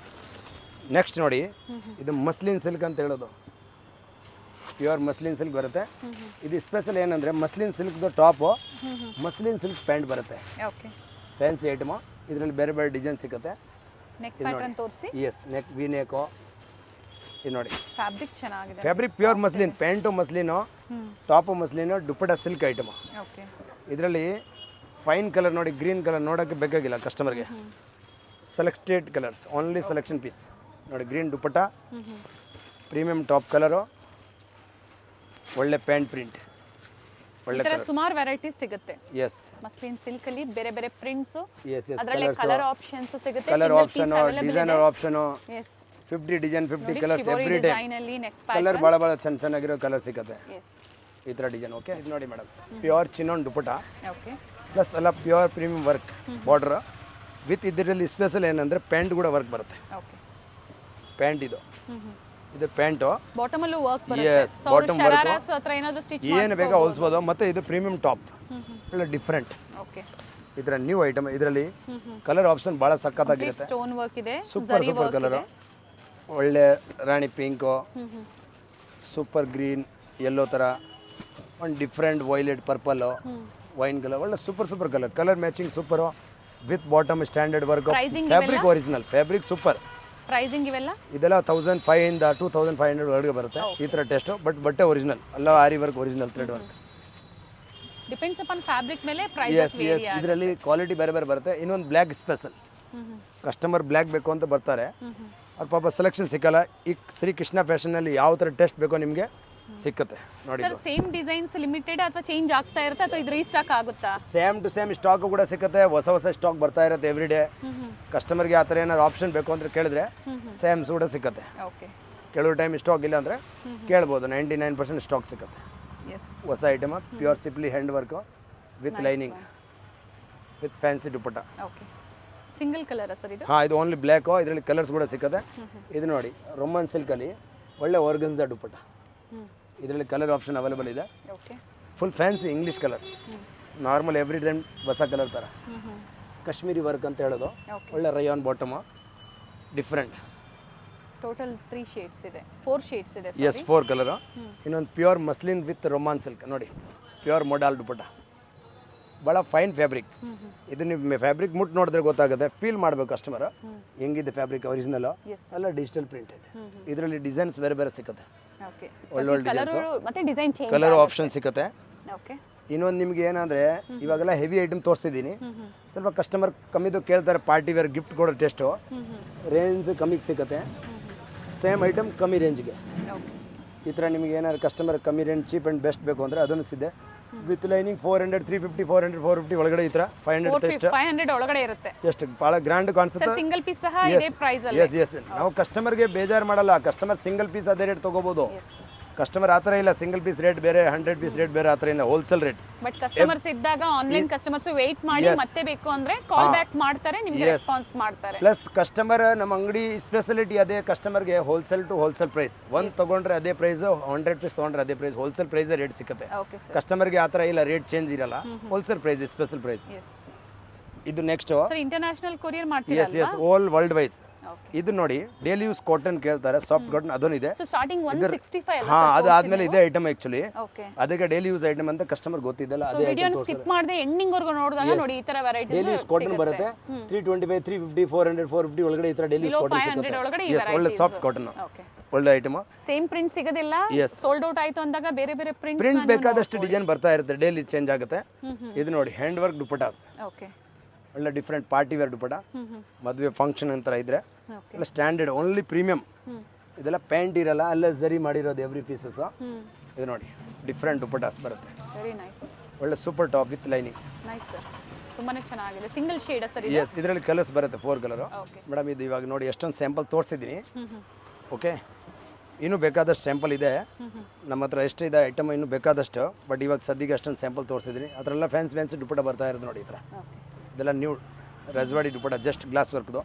ನೆಕ್ಸ್ಟ್ ನೋಡಿ, ಇದು ಮಸ್ಲಿನ್ ಸಿಲ್ಕ್ ಅಂತ ಹೇಳೋದು, ಪ್ಯೂರ್ ಮಸ್ಲಿನ್ ಸಿಲ್ಕ್ ಬರುತ್ತೆ. ಇದು ಸ್ಪೆಷಲ್ ಏನಂದರೆ ಮಸ್ಲಿನ್ ಸಿಲ್ಕ್ದು ಟಾಪು, ಮಸ್ಲಿನ್ ಸಿಲ್ಕ್ ಪ್ಯಾಂಟ್ ಬರುತ್ತೆ. Okay fancy item. ಇದರಲ್ಲಿ ಬೇರೆ ಬೇರೆ ಡಿಸೈನ್ ಸಿಗುತ್ತೆ. ನೆಕ್ ಪ್ಯಾಟರ್ನ್ ತೋರಿಸಿ. Yes, neck V neck. ಇದು ನೋಡಿ, ಫ್ಯಾಬ್ರಿಕ್ ಚೆನ್ನಾಗಿದೆ. Fabric pure muslin, pant muslin, top muslin, dupatta silk item. Okay ಇದರಲ್ಲಿ ಫೈನ್ ಕಲರ್ ನೋಡಿ, ಗ್ರೀನ್ ಕಲರ್ ನೋಡೋಕ್ಕೆ ಬೇಕಾಗಿಲ್ಲ ಕಸ್ಟಮರ್ಗೆ. Selected colours, only selection piece ನೋಡಿ. Green dupatta, premium top colour, ಒಳ್ಳೆ ಪ್ಯಾಂಟ್ ಪ್ರಿಂಟ್, ಒಳ್ಳೆ ಈ ತರ ಸುಮಾರು ವೆರೈಟೀಸ್ ಸಿಗುತ್ತೆ. ಎಸ್ ಮಸ್ಲಿನ್ ಸಿಲ್ಕ್ ಅಲ್ಲಿ ಬೇರೆ ಬೇರೆ ಪ್ರಿಂಟ್ಸ್, ಎಸ್ ಎಸ್, ಅದರಲ್ಲಿ ಕಲರ್ ಆಪ್ಷನ್ಸ್ ಸಿಗುತ್ತೆ. Colour option, designer option, yes 50 design 50 colours every day. Design ಅಲ್ಲಿ ನೆಕ್ ಕಲರ್ ಭಾಳ ಭಾಳ ಚೆನ್ನಾಗಿರೋ ಕಲರ್ ಸಿಗುತ್ತೆ. ಎಸ್ ಈ ಥರ ಡಿಸೈನ್. ಓಕೆ, ಇದು ನೋಡಿ madam, pure chinon dupatta, okay plus ಎಲ್ಲ pure premium work border with. ಇದರಲ್ಲಿ ಸ್ಪೆಷಲ್ ಏನಂದರೆ ಪ್ಯಾಂಟ್ ಕೂಡ ವರ್ಕ್ ಬರುತ್ತೆ. ಓಕೆ ಪ್ಯಾಂಟ್ ಇದು ಪ್ಯಾಂಟು, ಬಾಟಮ್ ಅಲ್ಲೂ ವರ್ಕ್ Yes, ಬರುತ್ತೆ. bottom work. ಶರಾರಾಸ್ ಹತ್ರ ಏನಾದರೂ ಸ್ಟಿಚ್ ಏನು ಬೇಕಾ ಹೊಲಿಸ್ಬೋದು. ಮತ್ತು ಇದು ಪ್ರೀಮಿಯಂ ಟಾಪ್, ಒಳ್ಳೆ ಡಿಫ್ರೆಂಟ್. ಓಕೆ ಈ ಥರ ನ್ಯೂ ಐಟಮ್. ಇದರಲ್ಲಿ ಕಲರ್ ಆಪ್ಷನ್ ಭಾಳ ಸಖತ್ತಾಗಿರುತ್ತೆ. ಸ್ಟೋನ್ ವರ್ಕ್ ಇದೆ, ಸೂಪರ್ ಸೂಪರ್ ಕಲರು, ಒಳ್ಳೆ rani pink, super green, yellow ಥರ, ಒಂದು different violet, purple, wine colour, ಒಳ್ಳೆ super super colour. Colour matching super with bottom standard work. Pricing fabric original, fabric super. Pricing ಇವೆಲ್ಲ ಇದೆಲ್ಲ 1500 ಇಂದ 2500 ಒಳಗೆ ಬರುತ್ತೆ ಈ ಥರ ಟೆಸ್ಟು. ಬಟ್ ಬಟ್ಟೆ ಒರಿಜಿನಲ್ ಅಲ್ಲ, aari work original, thread work. Depends upon fabric ಮೇಲೆ ಪ್ರೈಸ್ ಎಸ್ ಎಸ್, ಇದರಲ್ಲಿ ಕ್ವಾಲಿಟಿ ಬೇರೆ ಬೇರೆ ಬರುತ್ತೆ. ಇನ್ನೊಂದು ಬ್ಲ್ಯಾಕ್ ಸ್ಪೆಷಲ್, ಕಸ್ಟಮರ್ ಬ್ಲ್ಯಾಕ್ ಬೇಕು ಅಂತ ಬರ್ತಾರೆ, ಅವ್ರ ಪಾಪ ಸೆಲೆಕ್ಷನ್ ಸಿಕ್ಕಲ್ಲ. ಈ ಶ್ರೀ ಕೃಷ್ಣ ಫ್ಯಾಷನಲ್ಲಿ ಯಾವ ಥರ ಟೆಸ್ಟ್ ಬೇಕೋ ನಿಮಗೆ ಸಿಕ್ಕುತ್ತೆ ನೋಡಿ. ಸರ್ ಸೇಮ್ ಡಿಸೈನ್ಸ್ ಲಿಮಿಟೆಡ್ ಅಥವಾ ಚೇಂಜ್ ಆಗ್ತಾ ಇರುತ್ತೆ ಅಥವಾ ಇದು ರೀಸ್ಟಾಕ್ ಆಗುತ್ತಾ? ಸೇಮ್ ಟು ಸೇಮ್ ಸ್ಟಾಕ್ ಕೂಡ ಸಿಕ್ಕುತ್ತೆ, ಹೊಸ ಹೊಸ ಸ್ಟಾಕ್ ಬರ್ತಾ ಇರುತ್ತೆ ಎವ್ರಿ ಡೇ. ಕಸ್ಟಮರ್ಗೆ ಆ ಥರ ಏನಾದ್ರು ಆಪ್ಷನ್ ಬೇಕು ಅಂತ ಕೇಳಿದ್ರೆ ಸೇಮ್ ಕೂಡ ಸಿಕ್ಕುತ್ತೆ. ಓಕೆ ಕೆಲವು ಟೈಮ್ ಸ್ಟಾಕ್ ಇಲ್ಲ ಅಂದರೆ ಕೇಳ್ಬೋದು, 99% ಸ್ಟಾಕ್ ಸಿಕ್ಕುತ್ತೆ. ಎಸ್ ಹೊಸ item, pure simply hand work with lining with fancy dupatta. Okay single colour sir ಇದು? ಹಾಂ, ಇದು ಓನ್ಲಿ ಬ್ಲ್ಯಾಕು. ಇದರಲ್ಲಿ ಕಲರ್ಸ್ ಕೂಡ ಸಿಕ್ಕುತ್ತೆ. ಇದು ನೋಡಿ, ರೊಮನ್ ಸಿಲ್ಕಲ್ಲಿ ಒಳ್ಳೆ ಆರ್ಗನ್ಜಾ ದುಪ್ಪಟ್ಟ. ಇದರಲ್ಲಿ ಕಲರ್ ಆಪ್ಷನ್ ಅವೈಲೇಬಲ್ ಇದೆ. Okay full fancy English colour, normal every time ಹೊಸ ಕಲರ್ ಥರ. ಕಾಶ್ಮೀರಿ ವರ್ಕ್ ಅಂತ ಹೇಳೋದು, ಒಳ್ಳೆ rayon bottom, different. Total 3 shades ಇದೆ, 4 ಶೇಡ್ಸ್ ಇದೆ. Yes, 4 colour. ಇನ್ನೊಂದು pure muslin with Roman silk ನೋಡಿ, ಪ್ಯೂರ್ ಮೊಡಾಲ್ ದುಪ್ಪಟ್ಟ, ಭಾಳ ಫೈನ್ ಫ್ಯಾಬ್ರಿಕ್. ಇದು ನೀವು ಫ್ಯಾಬ್ರಿಕ್ ಮುಟ್ಟು ನೋಡಿದ್ರೆ ಗೊತ್ತಾಗುತ್ತೆ, ಫೀಲ್ ಮಾಡಬೇಕು ಕಸ್ಟಮರ್ ಹೆಂಗಿದೆ ಫ್ಯಾಬ್ರಿಕ್. ಒರಿಜಿನಲ್ ಎಲ್ಲ ಡಿಜಿಟಲ್ ಪ್ರಿಂಟೆಡ್. ಇದರಲ್ಲಿ ಡಿಸೈನ್ಸ್ ಬೇರೆ ಬೇರೆ ಸಿಗುತ್ತೆ, ಓಕೆ ಒಳ್ಳೊಳ್ಳೆ ಕಲರ್ ಮತ್ತೆ ಡಿಸೈನ್ ಚೇಂಜ್. ಕಲರ್ ಆಪ್ಷನ್ ಸಿಗುತ್ತೆ. ಓಕೆ ಇನ್ನೊಂದು ನಿಮ್ಗೆ ಏನಂದರೆ, ಇವಾಗೆಲ್ಲ ಹೆವಿ ಐಟಮ್ ತೋರಿಸ್ತಿದ್ದೀನಿ, ಸ್ವಲ್ಪ ಕಸ್ಟಮರ್ ಕಮ್ಮಿದು ಕೇಳ್ತಾರೆ. ಪಾರ್ಟಿ ವೇರ್ ಗಿಫ್ಟ್ ಕೊಡೋ ಟೆಸ್ಟು ರೇಂಜ್ ಕಮ್ಮಿಗೆ ಸಿಗುತ್ತೆ, ಸೇಮ್ ಐಟಮ್ ಕಮ್ಮಿ ರೇಂಜ್ಗೆ. ಓಕೆ ಈ ಥರ ನಿಮಗೆ ಏನಾದ್ರು ಕಸ್ಟಮರ್ ಕಮ್ಮಿ ರೇಂಜ್ ಚೀಪ್ ಆ್ಯಂಡ್ ಬೆಸ್ಟ್ ಬೇಕು ಅಂದರೆ ಅದನ್ನು ಸಿದ್ದೆ. ವಿತ್ ಲೈನಿಂಗ್ 400, 350, 400, 450 ಒಳಗಡೆ ಈ ಥರ 500 ಟೆಸ್ಟ್ 500 ಒಳಗಡೆ ಇರುತ್ತೆ. ಎಷ್ಟು ಭಾಳ ಗ್ರ್ಯಾಂಡ್ ಕಾಣಿಸುತ್ತೆ. ಸಿಂಗಲ್ ಪೀಸ್ ಸಹ ಇದೇ ಪ್ರೈಸ್ ಅಲ್ಲಿ. ಎಸ್ ಎಸ್, ನಾವು ಕಸ್ಟಮರ್ಗೆ ಬೇಜಾರು ಮಾಡಲ್ಲ. ಕಸ್ಟಮರ್ ಸಿಂಗಲ್ ಪೀಸ್ ಅದೇ ರೇಟ್ ತೊಗೋಬೋದು. ಕಸ್ಟಮರ್ ಆ ಥರ ಇಲ್ಲ, ಸಿಂಗಲ್ ಪೀಸ್ ರೇಟ್ ಬೇರೆ, 100 ಪೀಸ್ ರೇಟ್ ಬೇರೆ, ಆ ಥರ ಇಲ್ಲ, ಹೋಲ್ಸೇಲ್ ರೇಟ್. ಬಟ್ ಕಸ್ಟಮರ್ಸ್ ಇದ್ದಾಗ ಆನ್ಲೈನ್ ಕಸ್ಟಮರ್ಸ್ ವೇಟ್ ಮಾಡಿ ಮತ್ತೆ ಬೇಕು ಅಂದ್ರೆ ಕಾಲ್ ಬ್ಯಾಕ್ ಮಾಡ್ತಾರೆ, ನಿಮಗೆ ರೆಸ್ಪಾನ್ಸ್ ಮಾಡ್ತಾರೆ. ಪ್ಲಸ್ ಕಸ್ಟಮರ್ ನಮ್ಮ ಅಂಗಡಿ ಸ್ಪೆಷಾಲಿಟಿ ಅದೇ, ಕಸ್ಟಮರ್ಗೆ ಹೋಲ್ಸೇಲ್ ಟು ಹೋಲ್ಸೇಲ್ ಪ್ರೈಸ್. ಒಂದು ತೊಗೊಂಡ್ರೆ ಅದೇ ಪ್ರೈಸ್, 100 ಪೀಸ್ ತೊಗೊಂಡ್ರೆ ಅದೇ ಪ್ರೈಸ್, ಹೋಲ್ಸೇಲ್ ಪ್ರೈಸ್ ರೇಟ್ ಸಿಗುತ್ತೆ. Okay sir. ಕಸ್ಟಮರ್ಗೆ ಆ ಥರ ಇಲ್ಲ, ರೇಟ್ ಚೇಂಜ್ ಇರಲ್ಲ, wholesale price, special price. Yes ಇದು ನೆಕ್ಸ್ಟು, ಸರ್ ಇಂಟರ್ನ್ಯಾಷನಲ್ ಕೊರಿಯರ್ ಮಾಡ್ತೀರಾ? Yes yes, all world wise. ಇದು ನೋಡಿ, ಡೈಲಿ ಯೂಸ್ ಕಾಟನ್ ಕೇಳ್ತಾರೆ, ಸಾಫ್ಟ್ ಕಾಟನ್ ಅದೊಂದಿದೆ. ಸೊ ಸ್ಟಾರ್ಟಿಂಗ್ 165 ಅಲ್ಲ? ಹಾಂ, ಅದು ಆದಮೇಲೆ ಇದೇ ಐಟಮ್ ಆ್ಯಕ್ಚುಲಿ. ಓಕೆ ಅದಕ್ಕೆ ಡೈಲಿ ಯೂಸ್ ಐಟಮ್ ಅಂತ ಕಸ್ಟಮರ್ ಗೊತ್ತಿದ್ದಲ್ಲ, ಸೊ ಅದೇ ವಿಡಿಯೋನ ಸ್ಕಿಪ್ ಮಾಡದೆ ಎಂಡಿಂಗ್ ವರ್ಗು ನೋಡಿದಾಗ ನೋಡಿ ಈ ತರ ವೆರೈಟೀಸ್ ಡೈಲಿ ಯೂಸ್ ಕಾಟನ್ ಬರುತ್ತೆ. 325, 350, 400, 450 ಒಳಗಡೆ ಈ ಥರ ಡೈಲಿ ಯೂಸ್ ಕಾಟನ್ 500 ಸಿಗುತ್ತೆ. ಒಳಗಡೆ ಈ ಎಸ್, ಒಳ್ಳೆ ಸಾಫ್ಟ್ ಕಾಟನ್, ಓಕೆ ಒಳ್ಳೆ ಐಟಮ್. ಸೇಮ್ ಪ್ರಿಂಟ್ ಸಿಗೋದಿಲ್ಲ, ಸೋಲ್ಡ್ ಔಟ್ ಆಯ್ತು ಅಂದಾಗ ಬೇರೆ ಬೇರೆ ಪ್ರಿಂಟ್ ಬೇಕಾದಷ್ಟು ಡಿಸೈನ್ ಬರ್ತಾ ಇರುತ್ತೆ, ಡೈಲಿ ಚೇಂಜ್ ಆಗುತ್ತೆ. ಇದು ನೋಡಿ, ಹ್ಯಾಂಡ್ ವರ್ಕ್ ದುಪ್ಪಟಾಸ್, ಓಕೆ ಒಳ್ಳೆ ಡಿಫ್ರೆಂಟ್ ಪಾರ್ಟಿ ವೇರ್ ದುಪ್ಪಟ, ಮದುವೆ ಫಂಕ್ಷನ್ ಅಂತ ಇದ್ರೆ ಎಲ್ಲ ಸ್ಟ್ಯಾಂಡರ್ಡ್, ಓನ್ಲಿ ಪ್ರೀಮಿಯಂ. ಇದೆಲ್ಲ ಪ್ಯಾಂಟ್ ಇರಲ್ಲ, ಅಲ್ಲ ಜರಿ ಮಾಡಿರೋದು ಎವ್ರಿ ಪೀಸಸ್. ಇದು ನೋಡಿ, ಡಿಫ್ರೆಂಟ್ ದುಪ್ಪಟಾಸ್ ಬರುತ್ತೆ, ವೆರಿ ನೈಸ್, ಒಳ್ಳೆ super top with lining. Nice sir, ತುಂಬಾನೇ ಚೆನ್ನಾಗಿದೆ. Single shade sir? ಎಸ್, ಇದರಲ್ಲಿ ಕಲರ್ಸ್ ಬರುತ್ತೆ 4 ಕಲರು. ಓಕೆ ಮೇಡಮ್, ಇದು ಇವಾಗ ನೋಡಿ ಎಷ್ಟೊಂದು ಸ್ಯಾಂಪಲ್ ತೋರಿಸಿದ್ದೀನಿ. ಓಕೆ, ಇನ್ನೂ ಬೇಕಾದಷ್ಟು ಸ್ಯಾಂಪಲ್ ಇದೆ ನಮ್ಮ ಹತ್ರ, ಎಷ್ಟಿದೆ ಐಟಮ್ ಇನ್ನೂ ಬೇಕಾದಷ್ಟು. ಬಟ್ ಇವಾಗ ಸದ್ಯಕ್ಕೆ ಅಷ್ಟೊಂದು ಸ್ಯಾಂಪಲ್ ತೋರಿಸಿದ್ದೀನಿ. ಅದರೆಲ್ಲ ಫ್ಯಾನ್ಸಿ ದುಪ್ಪಟ ಬರ್ತಾ ಇರೋದು ನೋಡಿ. ಈ ಥರ ಇದೆಲ್ಲ ನ್ಯೂ ರಜವಾಡಿ ದುಪ್ಪಟ, ಜಸ್ಟ್ ಗ್ಲಾಸ್ ವರ್ಕ್ದು,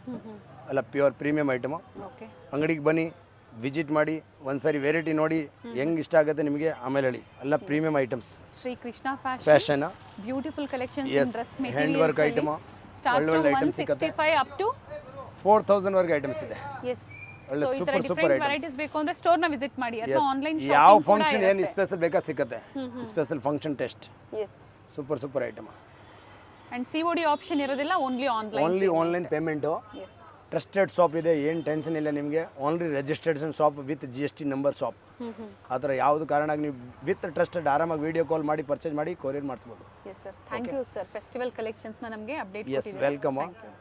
ಎಲ್ಲ ಪ್ಯೂರ್ ಪ್ರೀಮಿಯಂ ಐಟಮು. ಓಕೆ, ಅಂಗಡಿಗೆ ಬನ್ನಿ, ವಿಸಿಟ್ ಮಾಡಿ ಒಂದ್ಸರಿ ವೆರೈಟಿ ನೋಡಿ ಹೆಂಗೆ ಇಷ್ಟ ಆಗುತ್ತೆ ನಿಮಗೆ ಆಮೇಲೆ ಹೇಳಿ. ಎಲ್ಲ premium items, Shri Krishna fashion, beautiful collections Yes, in dress hand work item, start ಒಳ್ಳೆ ಫ್ರಮ್ items ಸಿಗುತ್ತೆ. 165 ಅಪ್ ಟು 4000 ವರೆಗೆ ಐಟಮ್ಸ್ ಇದೆ. ಎಸ್ ಒಳ್ಳೆ ಸೊ ಈ ತರ super ಡಿಫರೆಂಟ್ items. ವೆರೈಟೀಸ್ ಬೇಕು ಅಂದ್ರೆ ಸ್ಟೋರ್ ನ ವಿಸಿಟ್ ಮಾಡಿ ಅಥವಾ ಆನ್ಲೈನ್ ಯಾವ ಫಂಕ್ಷನ್ ಏನು ಸ್ಪೆಷಲ್ ಬೇಕಾ ಸಿಗುತ್ತೆ. Special function test, yes super item. And COD option ಇರೋದಿಲ್ಲ, only online. Only online payment. Yes trusted shop ಇದೆ, ಏನು ಟೆನ್ಷನ್ ಇಲ್ಲ ನಿಮಗೆ. Only registration shop with GST number shop. ಆ ಥರ ಯಾವುದು ಕಾರಣಕ್ಕೆ ನೀವು ವಿತ್ ಟ್ರಸ್ಟೆಡ್ ಆರಾಮಾಗಿ ವಿಡಿಯೋ ಕಾಲ್ ಮಾಡಿ ಪರ್ಚೇಸ್ ಮಾಡಿ ಕೊರಿಯರ್ ಮಾಡಿಸ್ಬೋದು. Yes sir, thank you sir. Festival ಕಲೆಕ್ಷನ್ಸ್ನ ನಮಗೆ update yes, welcome. Thank you.